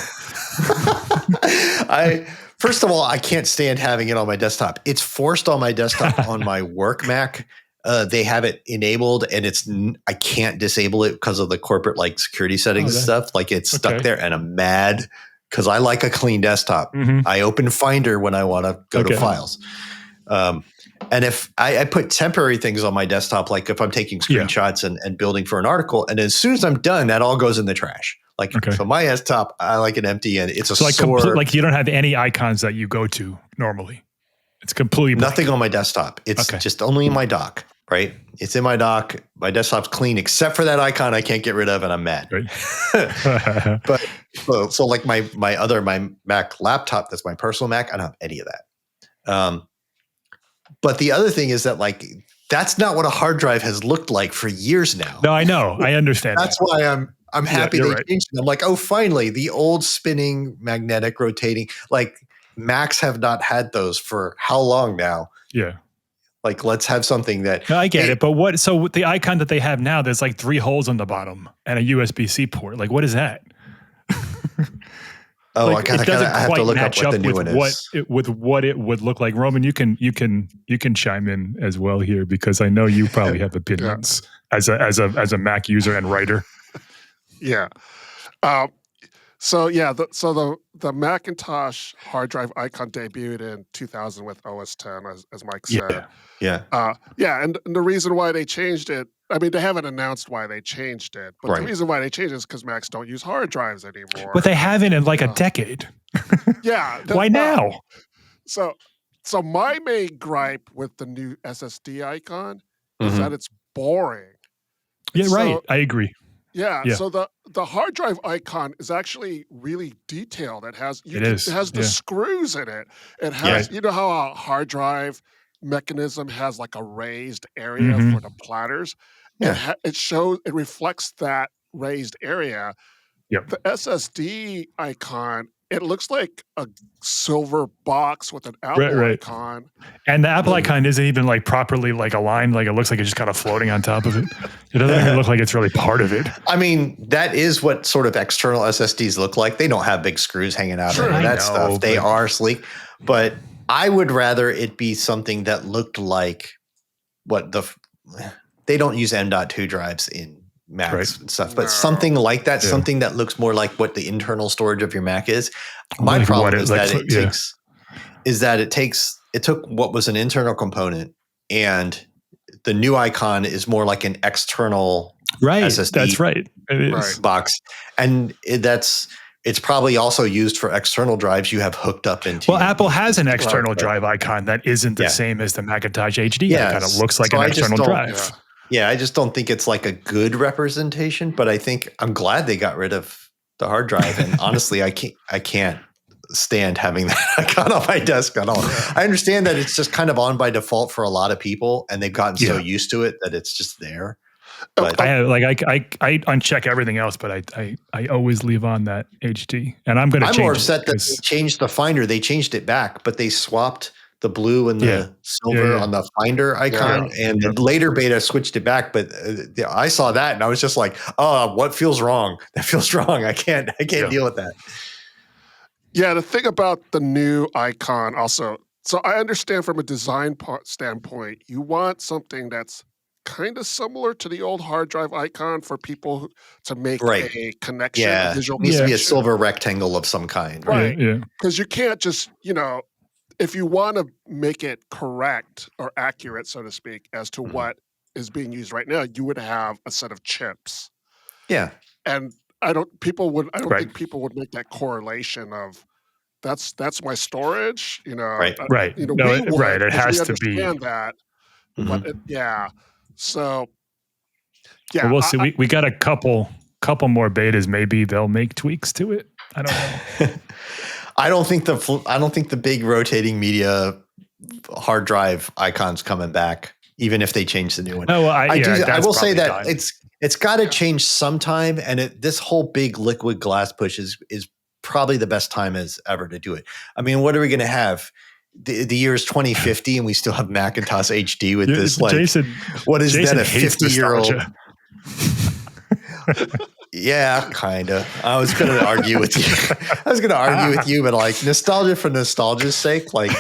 First of all, I can't stand having it on my desktop. It's forced on my desktop on my work Mac. They have it enabled, and I can't disable it because of the corporate like security settings and stuff. Like it's stuck there, and I'm mad because I like a clean desktop. Mm-hmm. I open Finder when I want to go to files. And if I put temporary things on my desktop, like if I'm taking screenshots and building for an article, and as soon as I'm done, that all goes in the trash. Like so my desktop, I like it empty, and it's like you don't have any icons that you go to normally. It's completely blank. Nothing on my desktop. It's just only in my dock, right? It's in my dock. My desktop's clean except for that icon I can't get rid of, and I'm mad. Right. But so like my Mac laptop, that's my personal Mac, I don't have any of that. But the other thing is that like that's not what a hard drive has looked like for years now. No, I know. I understand. That's why I'm happy they changed it. I'm like, oh, finally, the old spinning, magnetic, rotating, like Macs have not had those for how long now? Yeah. Like, let's have something that. No, I get it. But so the icon that they have now, there's like 3 holes on the bottom and a USB-C port. Like, what is that? Oh, like, I have to look up what the new one is. With what it would look like. Roman, you can chime in as well here because I know you probably have opinions as a Mac user and writer. Yeah. So yeah, the Macintosh hard drive icon debuted in 2000 with OS 10, as Mike said. Yeah. And the reason why they changed it, I mean, they haven't announced why they changed it, but the reason why they changed it is because Macs don't use hard drives anymore. But they haven't in like a decade. Yeah. Why now? So my main gripe with the new SSD icon is that it's boring. Yeah, right. I agree. Yeah. So the hard drive icon is actually really detailed. It has the screws in it. It has you know how a hard drive mechanism has like a raised area for the platters. Yeah. It reflects that raised area. Yep. The SSD icon, it looks like a silver box with an Apple icon. And the Apple icon isn't even like properly like aligned. Like it looks like it's just kind of floating on top of it. It doesn't even look like it's really part of it. I mean, that is what sort of external SSDs look like. They don't have big screws hanging out of that stuff. They are sleek. But I would rather it be something that looked like they don't use M.2 drives in Macs and stuff, but something like that, something that looks more like what the internal storage of your Mac is. My problem is that it took what was an internal component, and the new icon is more like an external SSD. That's right. It is. Box, and it's probably also used for external drives you have hooked up into. Well, Apple has an external drive icon that isn't the same as the Macintosh HD icon. It looks like an external drive. Yeah, I just don't think it's like a good representation, but I'm glad they got rid of the hard drive. And honestly, I can't stand having that icon on my desk at all. I understand that it's just kind of on by default for a lot of people, and they've gotten so used to it that it's just there. But I uncheck everything else, but I always leave on that HD, and I'm going to change it. I'm more upset that they changed the Finder. They changed it back, but they swapped the blue and the silver on the Finder icon, and the later beta switched it back. But I saw that, and I was just like, "Oh, what feels wrong? That feels wrong. I can't deal with that." Yeah, the thing about the new icon also. So I understand from a design standpoint, you want something that's kind of similar to the old hard drive icon for people to make a connection. Yeah, a visual it needs to be a connection. silver rectangle of some kind. Right. Because you can't just if you want to make it correct or accurate, so to speak, as to what is being used right now, you would have a set of chips. Yeah. And I don't think people would make that correlation of that's my storage, Right. It has to be that. But so well, we'll see. We got a couple more betas. Maybe they'll make tweaks to it. I don't know. I don't think the big rotating media hard drive icon's coming back, even if they change the new one. No, I will say that it's got to change sometime, and this whole big liquid glass push is probably the best time as ever to do it. I mean, what are we going to have? The year is 2050, and we still have Macintosh HD with this. Like, Jason, what is Jason that? A 50-year-old? Yeah, kind of. I was going to argue with you. But like nostalgia for nostalgia's sake, like.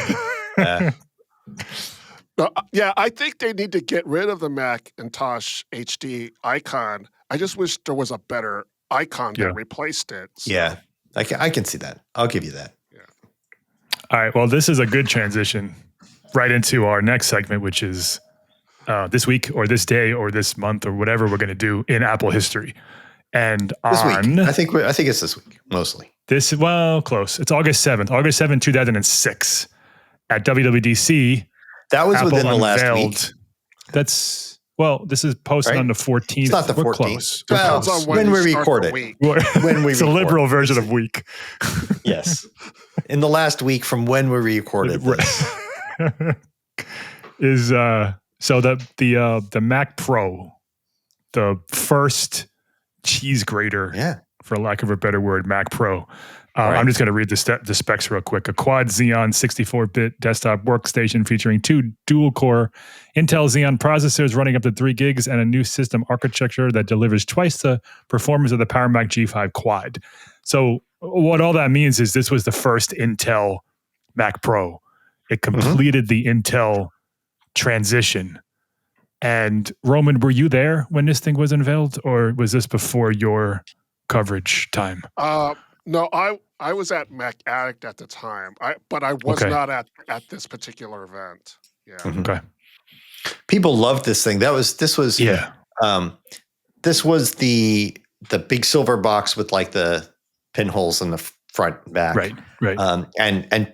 I think they need to get rid of the Macintosh HD icon. I just wish there was a better icon that replaced it. So. Yeah, I can see that. I'll give you that. Yeah. All right. Well, this is a good transition right into our next segment, which is this week or this day or this month or whatever we're going to do in Apple history. And this week, I think it's this week mostly. Close. It's August 7th, 2006 at WWDC. That was Apple within the last unveiled, week. This is posted on the 14th. It's not the 14th. Close. Well, when we record it. It's a liberal version of week. Yes. In the last week from when we recorded this. Is so the Mac Pro, the first cheese grater, for lack of a better word, Mac Pro. I'm just going to read the specs real quick. A quad Xeon 64-bit desktop workstation featuring 2 dual-core Intel Xeon processors running up to 3 gigs and a new system architecture that delivers twice the performance of the Power Mac G5 Quad. So what all that means is this was the first Intel Mac Pro. It completed the Intel transition. And Roman, were you there when this thing was unveiled, or was this before your coverage time? No, I was at Mac Addict at the time, but I was not at this particular event. Yeah. Mm-hmm. Okay. People loved this thing. This was the big silver box with like the pinholes in the front and back. Right. And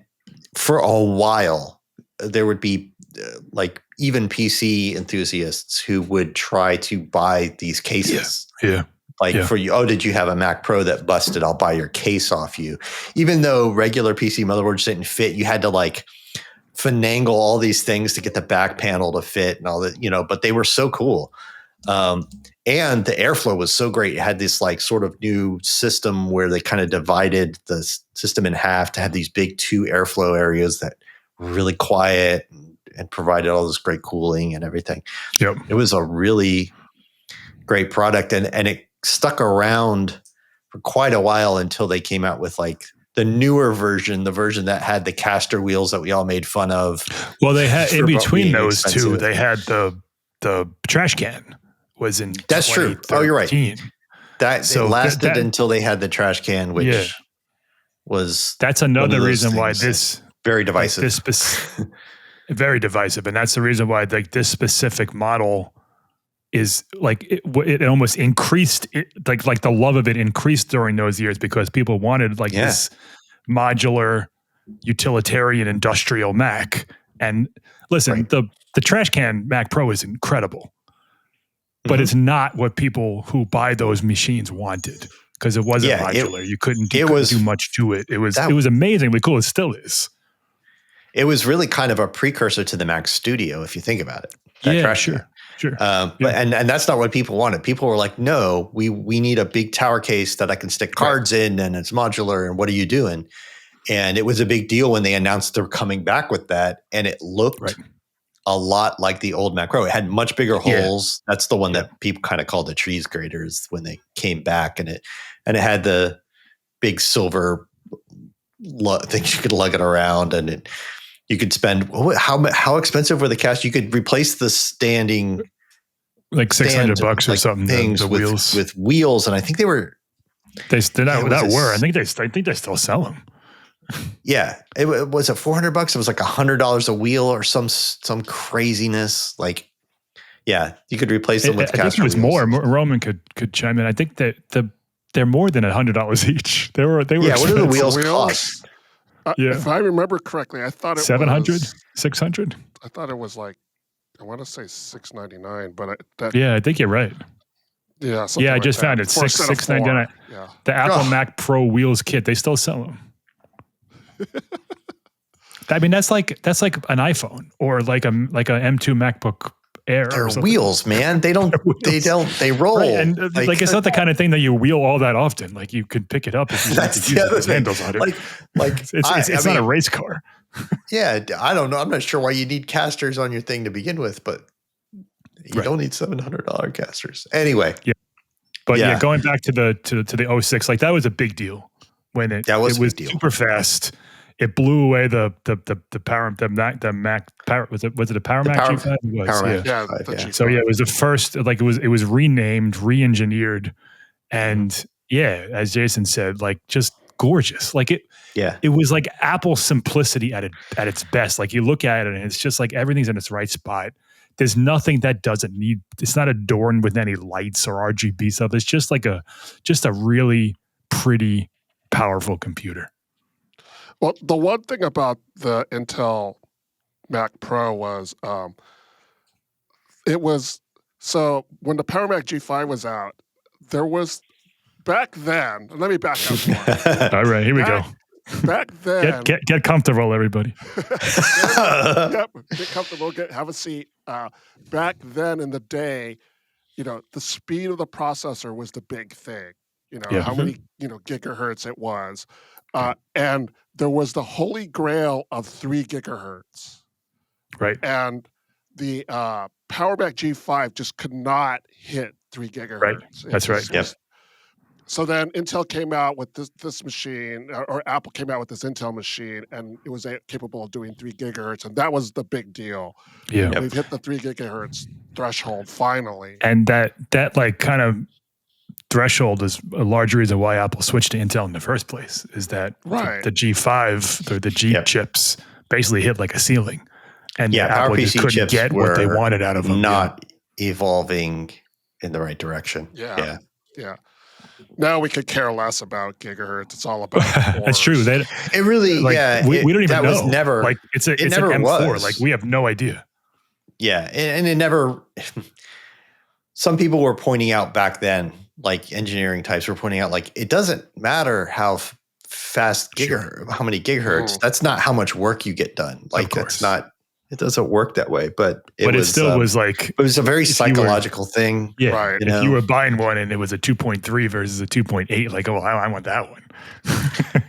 for a while there would be like even PC enthusiasts who would try to buy these cases. Yeah. For you, did you have a Mac Pro that busted? I'll buy your case off you. Even though regular PC motherboards didn't fit, you had to like finagle all these things to get the back panel to fit and all that, but they were so cool. And the airflow was so great. It had this like sort of new system where they kind of divided the system in half to have these big 2 airflow areas that were really quiet and provided all this great cooling and everything. Yep. It was a really great product, and it stuck around for quite a while until they came out with like the newer version, the version that had the caster wheels that we all made fun of. Well, they had in between those two, they had the trash can was in. That's true. Oh, you're right. That so lasted until they had the trash can, which was that's another reason why this very divisive. Very divisive, and that's the reason why like this specific model is like it almost increased like the love of it increased during those years because people wanted like this modular utilitarian industrial Mac. And listen, the trash can Mac Pro is incredible, but it's not what people who buy those machines wanted because it wasn't modular. You couldn't do much to it. It was amazingly cool. It still is. It was really kind of a precursor to the Mac Studio if you think about it. Sure. But and that's not what people wanted. People were like, no, we need a big tower case that I can stick cards in and it's modular. And what are you doing? And it was a big deal when they announced they're coming back with that. And it looked a lot like the old Mac Pro. It had much bigger holes. That's the one that people kind of called the trees graters when they came back. And it had the big silver things you could lug it around, and you could spend how expensive were the cast? You could replace the standing like $600 or something. Things the wheels with wheels, and I think they were. I think they still sell them. Yeah, it was $400. It was like $100 a wheel or some craziness. Like, yeah, you could replace them with. I think it was more. Roman could chime in. I think that they're more than $100 each. They were. Yeah, what do the wheels cost? If I remember correctly, I thought it 700, 600. I thought it was like, I want to say $699, but I think you're right. Yeah, I just found it $699. Yeah, the Apple Mac Pro wheels kit, they still sell them. I mean, that's like an iPhone or like a M2 MacBook Air. They're wheels, man. They roll. Right. And it's not the kind of thing that you wheel all that often. Like you could pick it up if you want to use those handles on it. It's not a race car. Yeah, I don't know. I'm not sure why you need casters on your thing to begin with, but you don't need $700 casters anyway. Yeah, but going back to the 06, like that was a big deal when it was super fast. It blew away the power, the Mac power. Was it a Power Mac G5? It was, Power Mac G5, So it was the first. Like it was renamed, re-engineered, and as Jason said, like just gorgeous. Like it. Yeah. It was like Apple simplicity at its best. Like you look at it and it's just like everything's in its right spot. There's nothing that doesn't need. It's not adorned with any lights or RGB stuff. It's just like a really pretty, powerful computer. Well, the one thing about the Intel Mac Pro was so when the Power Mac G5 was out, there was back then, let me back up more. All right, here we go. Back then. Get comfortable, everybody. Get comfortable, have a seat. Back then in the day, the speed of the processor was the big thing. How many, gigahertz it was. And there was the holy grail of 3 gigahertz. Right. And the Power Mac G5 just could not hit 3 gigahertz. Right. That's right. Yes. So then Intel came out with this machine, or Apple came out with this Intel machine, and it was capable of doing 3 gigahertz, and that was the big deal. Yeah. We've hit the 3 gigahertz threshold finally. And that like kind of threshold is a large reason why Apple switched to Intel in the first place, is that the G5 or the G chips basically hit like a ceiling. And Apple just couldn't get what they wanted out of them. Not evolving in the right direction. Yeah. Now we could care less about gigahertz. It's all about That's true. It really, we don't even know. Was never, like it's an M4. Like we have no idea. Yeah, and it never. Some people were pointing out back then, like engineering types were pointing out, like it doesn't matter how fast how many gigahertz. That's not how much work you get done. Like that's not. It doesn't work that way, but it still was like it was a very psychological thing. Yeah, right. If you were buying one and it was a 2.3 versus a 2.8, like, oh, I want that one.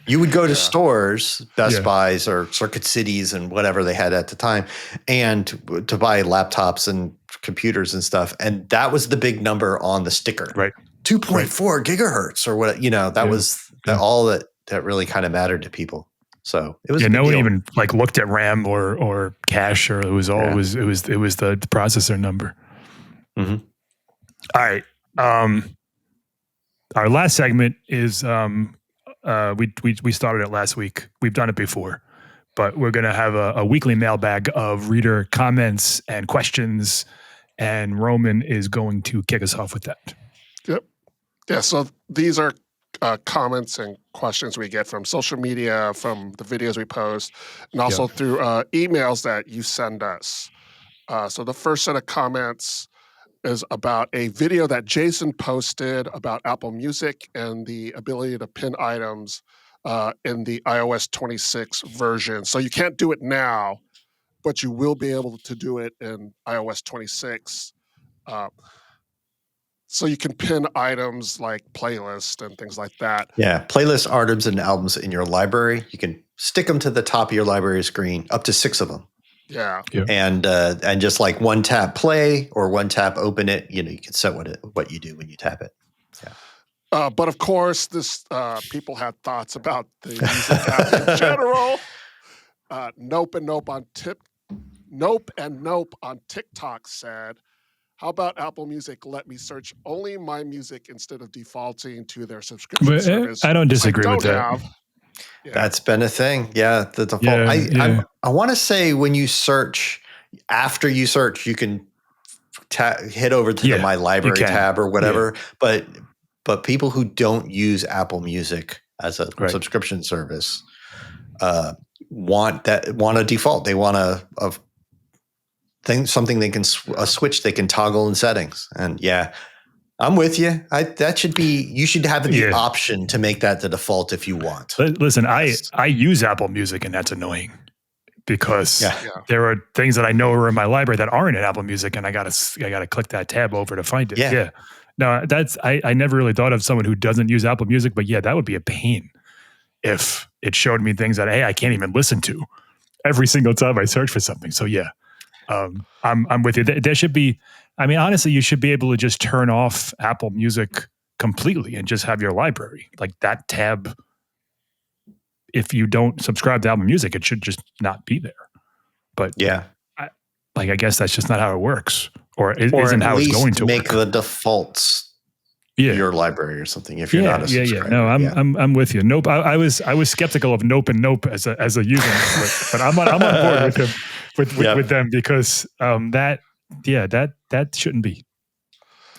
You would go to stores, Best Buys or Circuit Cities and whatever they had at the time, and to buy laptops and computers and stuff, and that was the big number on the sticker. Right, 2.4 gigahertz or what? That was all that really kind of mattered to people. So it was no one even like looked at RAM or cache, or it was all it was the processor number. Mm-hmm. All right. Our last segment is we started it last week. We've done it before, but we're gonna have a weekly mailbag of reader comments and questions, and Roman is going to kick us off with that. Yep. Yeah. So these are comments and questions we get from social media, from the videos we post, and also through emails that you send us. So the first set of comments is about a video that Jason posted about Apple Music and the ability to pin items in the iOS 26 version. So you can't do it now, but you will be able to do it in iOS 26. So you can pin items like playlists and things like that. Yeah, playlists, items, and albums in your library. You can stick them to the top of your library screen, up to 6 of them. Yeah. And just like one tap play or one tap open it. You can set what you do when you tap it. Yeah. But of course, this people had thoughts about the music app in general. Nope and Nope on TikTok said, "How about Apple Music let me search only my music instead of defaulting to their subscription service?" I don't disagree with that. That's been a thing. Yeah, the default. I want to say when you search, after you search, you can hit over to the My Library tab or whatever. Yeah. But people who don't use Apple Music as a subscription service want a default. They want something they can a switch they can toggle in settings. And I'm with you. You should have the option to make that the default if you want. Listen, I use Apple Music, and that's annoying because there are things that I know are in my library that aren't in Apple Music, and I gotta click that tab over to find it. Yeah. No, I never really thought of someone who doesn't use Apple Music, but that would be a pain if it showed me things that I can't even listen to every single time I search for something. So I'm with you. There should be. I mean, honestly, you should be able to just turn off Apple Music completely and just have your library. Like that tab, if you don't subscribe to Apple Music, it should just not be there. But I guess that's just not how it works, or isn't how it's going to make the defaults your library or something. If you're not a subscriber. No, I'm with you. Nope. I was skeptical of Nope and Nope as a user, but I'm on board with him with them because that shouldn't be.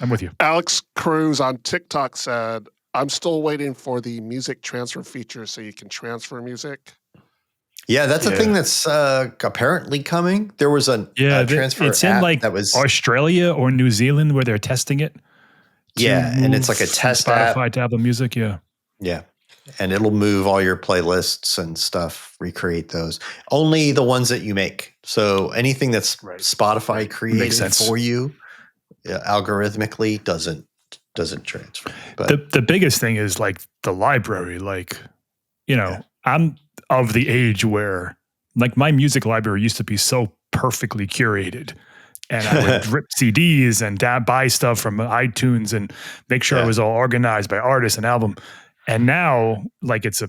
I'm with you. Alex Cruz on TikTok said, "I'm still waiting for the music transfer feature so you can transfer music." Yeah, that's a thing that's apparently coming. There was a transfer it's in app that was Australia or New Zealand where they're testing it. And it's like a test app. Spotify to Apple Music, Yeah. And it'll move all your playlists and stuff, recreate those. Only the ones that you make. So anything that's Spotify created for you algorithmically doesn't transfer. But the biggest thing is like the library. Like, I'm of the age where like my music library used to be so perfectly curated. And I would rip CDs and buy stuff from iTunes and make sure it was all organized by artist and album. And now, like it's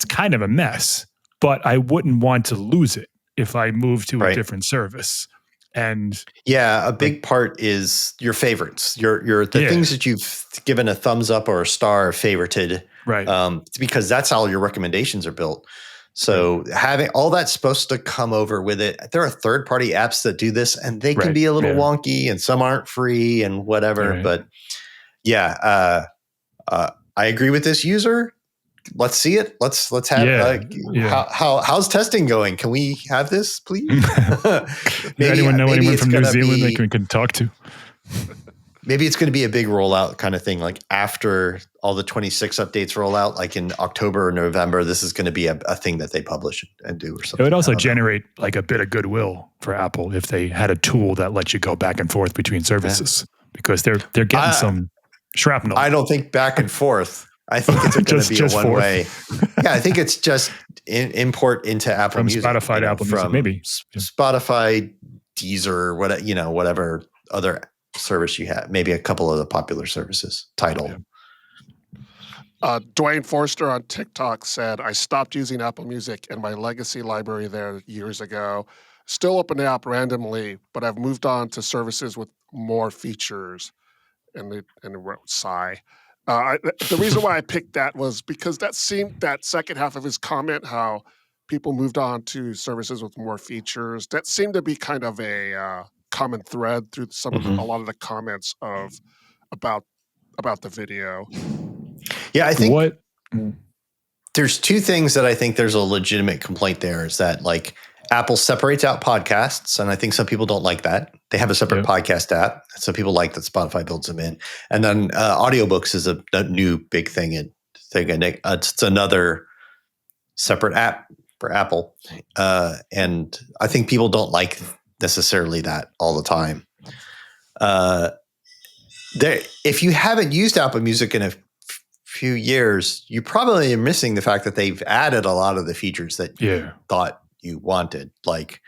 kind of a mess. But I wouldn't want to lose it if I moved to a different service. And a big part is your favorites, the things that you've given a thumbs up or a star are favorited, right? Because that's how your recommendations are built. So having all that's supposed to come over with it. There are third-party apps that do this, and they can be a little wonky, and some aren't free and whatever. Right. But I agree with this user. Let's see it. Let's have. How's testing going? Can we have this, please? Anyone know anyone from New Zealand they can talk to? Maybe it's going to be a big rollout kind of thing. Like after all the 26 updates roll out, like in October or November, this is going to be a thing that they publish and do or something. It would also generate like a bit of goodwill for Apple if they had a tool that lets you go back and forth between services, because they're getting some shrapnel. I don't think back and forth. I think it's going to be a one way. I think it's just import into Apple from Music. Spotify to Apple Music, maybe. Spotify, Deezer, whatever other service you have, maybe a couple of the popular services. Tidal. Dwayne Forster on TikTok said, I stopped using Apple Music in my legacy library there years ago. Still open the app randomly, but I've moved on to services with more features. And they wrote sigh. The reason why I picked that was because that second half of his comment, how people moved on to services with more features, that seemed to be kind of a common thread through a lot of the comments about the video. Yeah, I think there's two things that I think there's a legitimate complaint there, is that like Apple separates out podcasts, and I think some people don't like that. They have a separate podcast app. Some people like that Spotify builds them in. And then audiobooks is a new big thing. It's another separate app for Apple. And I think people don't like necessarily that all the time. If you haven't used Apple Music in a few years, you probably are missing the fact that they've added a lot of the features that you thought you wanted, like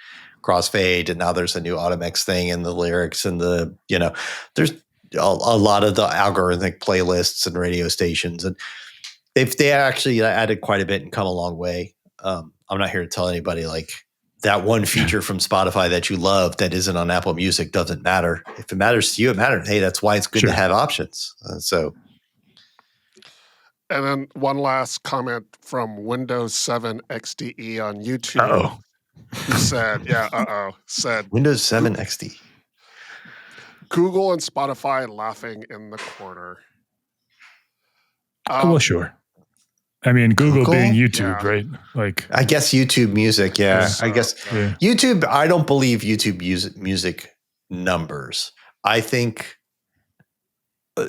crossfade, and now there's a new Automix thing, and the lyrics, and there's a lot of the algorithmic playlists and radio stations, and they actually added quite a bit and come a long way. I'm not here to tell anybody like that one feature from Spotify that you love that isn't on Apple Music doesn't matter. If it matters to you, it matters. Hey, that's why it's good to have options. And then one last comment from Windows 7 XDE on YouTube. Who said Windows 7 XD. Google and Spotify laughing in the corner. Well, sure. I mean, Google being YouTube, right? Like, I guess YouTube Music, I guess YouTube. I don't believe YouTube music numbers. I think.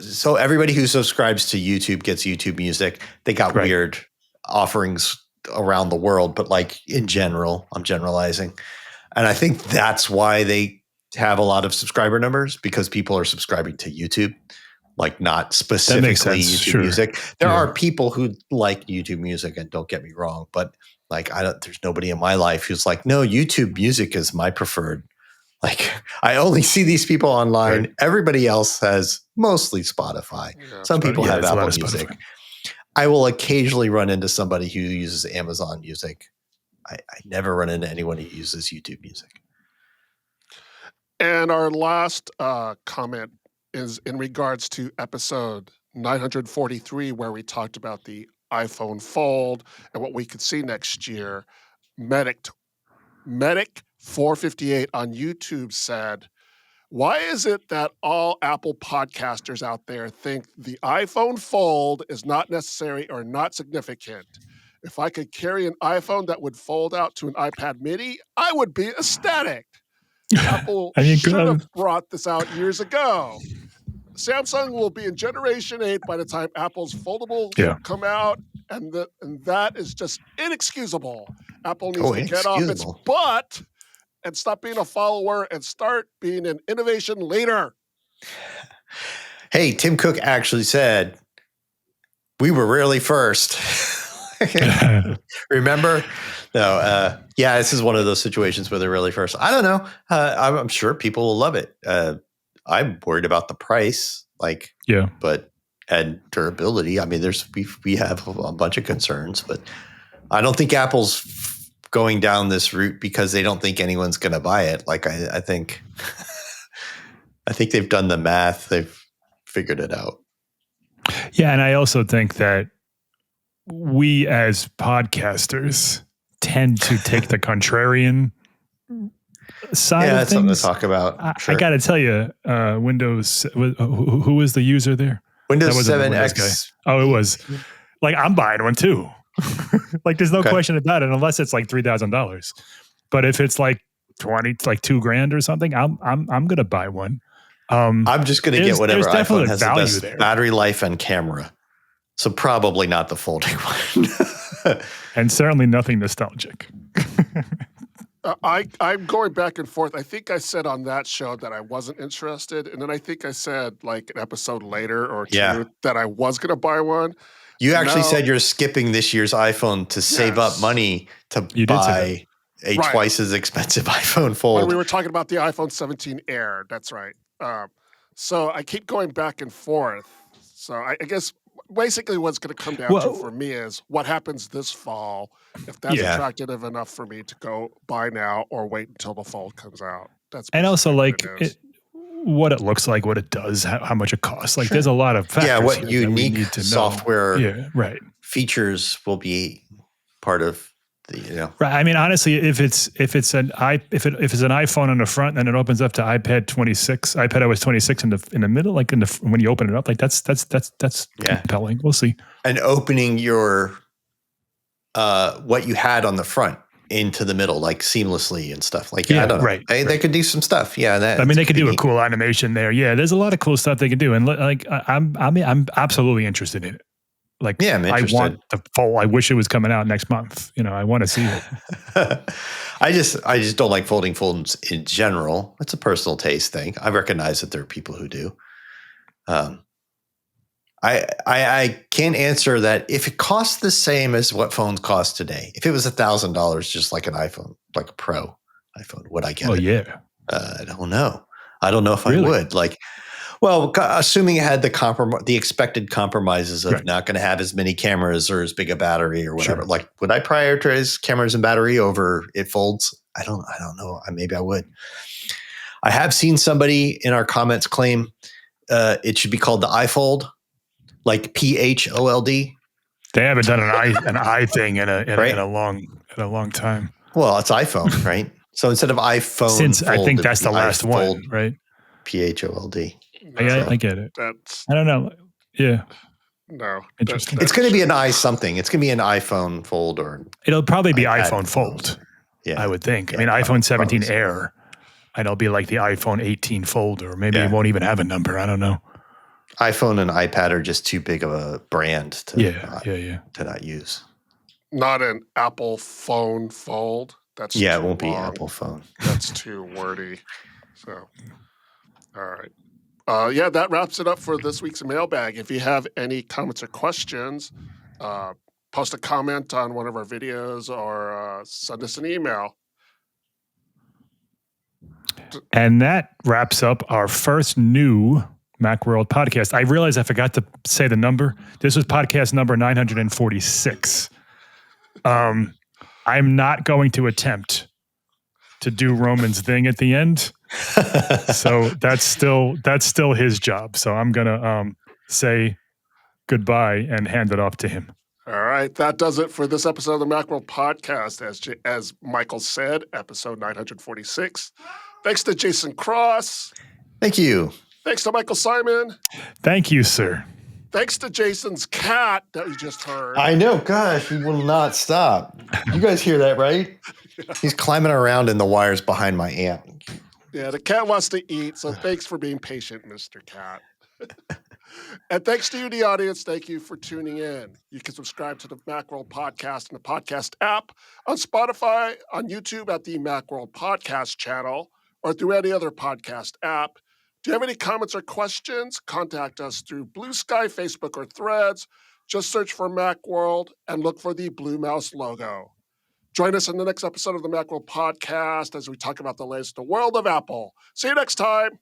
So everybody who subscribes to YouTube gets YouTube Music. They got weird offerings around the world, but like in general, I'm generalizing. And I think that's why they have a lot of subscriber numbers, because people are subscribing to YouTube, like not specifically YouTube Music. There are people who like YouTube Music, and don't get me wrong, but like there's nobody in my life who's like, no, YouTube Music is my preferred. Like, I only see these people online. Right. Everybody else has mostly Spotify. Yeah, some people have Apple Music. I will occasionally run into somebody who uses Amazon Music. I never run into anyone who uses YouTube Music. And our last comment is in regards to episode 943, where we talked about the iPhone Fold and what we could see next year. Medic 458 on YouTube said, why is it that all Apple podcasters out there think the iPhone Fold is not necessary or not significant? If I could carry an iPhone that would fold out to an iPad mini, I would be ecstatic. Apple should have brought this out years ago. Samsung will be in Generation 8 by the time Apple's foldable come out, and that is just inexcusable. Apple needs to get off its butt and stop being a follower and start being an innovation leader. Hey, Tim Cook actually said, we were really first. Remember? No, this is one of those situations where they're really first. I don't know. I'm sure people will love it. I'm worried about the price, and durability. I mean, we have a bunch of concerns, but I don't think Apple's going down this route because they don't think anyone's going to buy it. Like I think, I think they've done the math. They've figured it out. Yeah, and I also think that we as podcasters tend to take the contrarian side of that's things. something to talk about. I got to tell you, Windows. Who was the user there? Windows 7X. Oh, it was. Like, I'm buying one too. Like, there's no question about it, unless it's like $3,000. But if it's like $2,000 or something, I'm gonna buy one. I'm just gonna get whatever iPhone has the best there. battery life and camera. So probably not the folding one. And certainly nothing nostalgic. I'm going back and forth. I think I said on that show that I wasn't interested, and then I think I said like an episode later or two that I was going to buy one. You actually said you're skipping this year's iPhone to save up money to buy a twice as expensive iPhone Fold. When we were talking about the iPhone 17 Air, that's right. So I keep going back and forth. So I guess basically what's going to come down to for me is what happens this fall, if that's attractive enough for me to go buy now or wait until the Fold comes out. And also like what it looks like, what it does, how much it costs. Like there's a lot of factors. Yeah, what unique need to software features will be part of the, Right. I mean, honestly, if it's an iPhone on the front and it opens up to iPadOS 26 in the middle, like when you open it up, like that's compelling. We'll see. And opening your what you had on the front into the middle, like seamlessly and stuff. Like I don't know. Right. They could do some stuff. Yeah. They could do a cool animation there. Yeah. There's a lot of cool stuff they can do, and like I'm absolutely interested in it. Like, I'm interested. I want the Fold. I wish it was coming out next month. I want to see it. I just don't like folding phones in general. It's a personal taste thing. I recognize that there are people who do. I can't answer that. If it costs the same as what phones cost today, if it was $1,000, just like an iPhone, like a Pro iPhone, would I get it? Oh yeah. I don't know. I don't know if I would. Like, well, assuming it had the expected compromises of not going to have as many cameras or as big a battery or whatever. Sure. Like, would I prioritize cameras and battery over it folds? I don't know. Maybe I would. I have seen somebody in our comments claim it should be called the iFold, like PHOLD. They haven't done an I thing in a long time. Well, it's iPhone, right? So instead of iPhone, since I think that's the last one, right? PHOLD. I get it. I don't know. Yeah. No. Interesting. It's going to be an something. It's going to be an iPhone Fold or it'll probably be iPhone Fold. Yeah. I would think. I mean, iPhone 17 Air, and it'll be like the iPhone 18 Fold, or maybe it won't even have a number. I don't know. iPhone and iPad are just too big of a brand to not use. Not an Apple phone Fold. That's it won't be Apple phone. That's too wordy. So, all right. That wraps it up for this week's mailbag. If you have any comments or questions, post a comment on one of our videos or send us an email. And that wraps up our first new Macworld podcast. I realized I forgot to say the number. This was podcast number 946. I'm not going to attempt to do Roman's thing at the end. So that's still his job. So I'm gonna say goodbye and hand it off to him. All right, that does it for this episode of the Macworld Podcast. As Michael said, episode 946. Thanks to Jason Cross. Thank you. Thanks to Michael Simon. Thank you, sir. Thanks to Jason's cat that we just heard. I know, gosh, he will not stop. You guys hear that, right? He's climbing around in the wires behind my amp. Yeah, the cat wants to eat, so thanks for being patient, Mr. Cat. And thanks to you, the audience. Thank you for tuning in. You can subscribe to the Macworld Podcast in the podcast app, on Spotify, on YouTube at the Macworld Podcast channel, or through any other podcast app. Do you have any comments or questions? Contact us through Blue Sky, Facebook, or Threads. Just search for Macworld and look for the Blue Mouse logo. Join us in the next episode of the Macworld Podcast as we talk about the latest in the world of Apple. See you next time.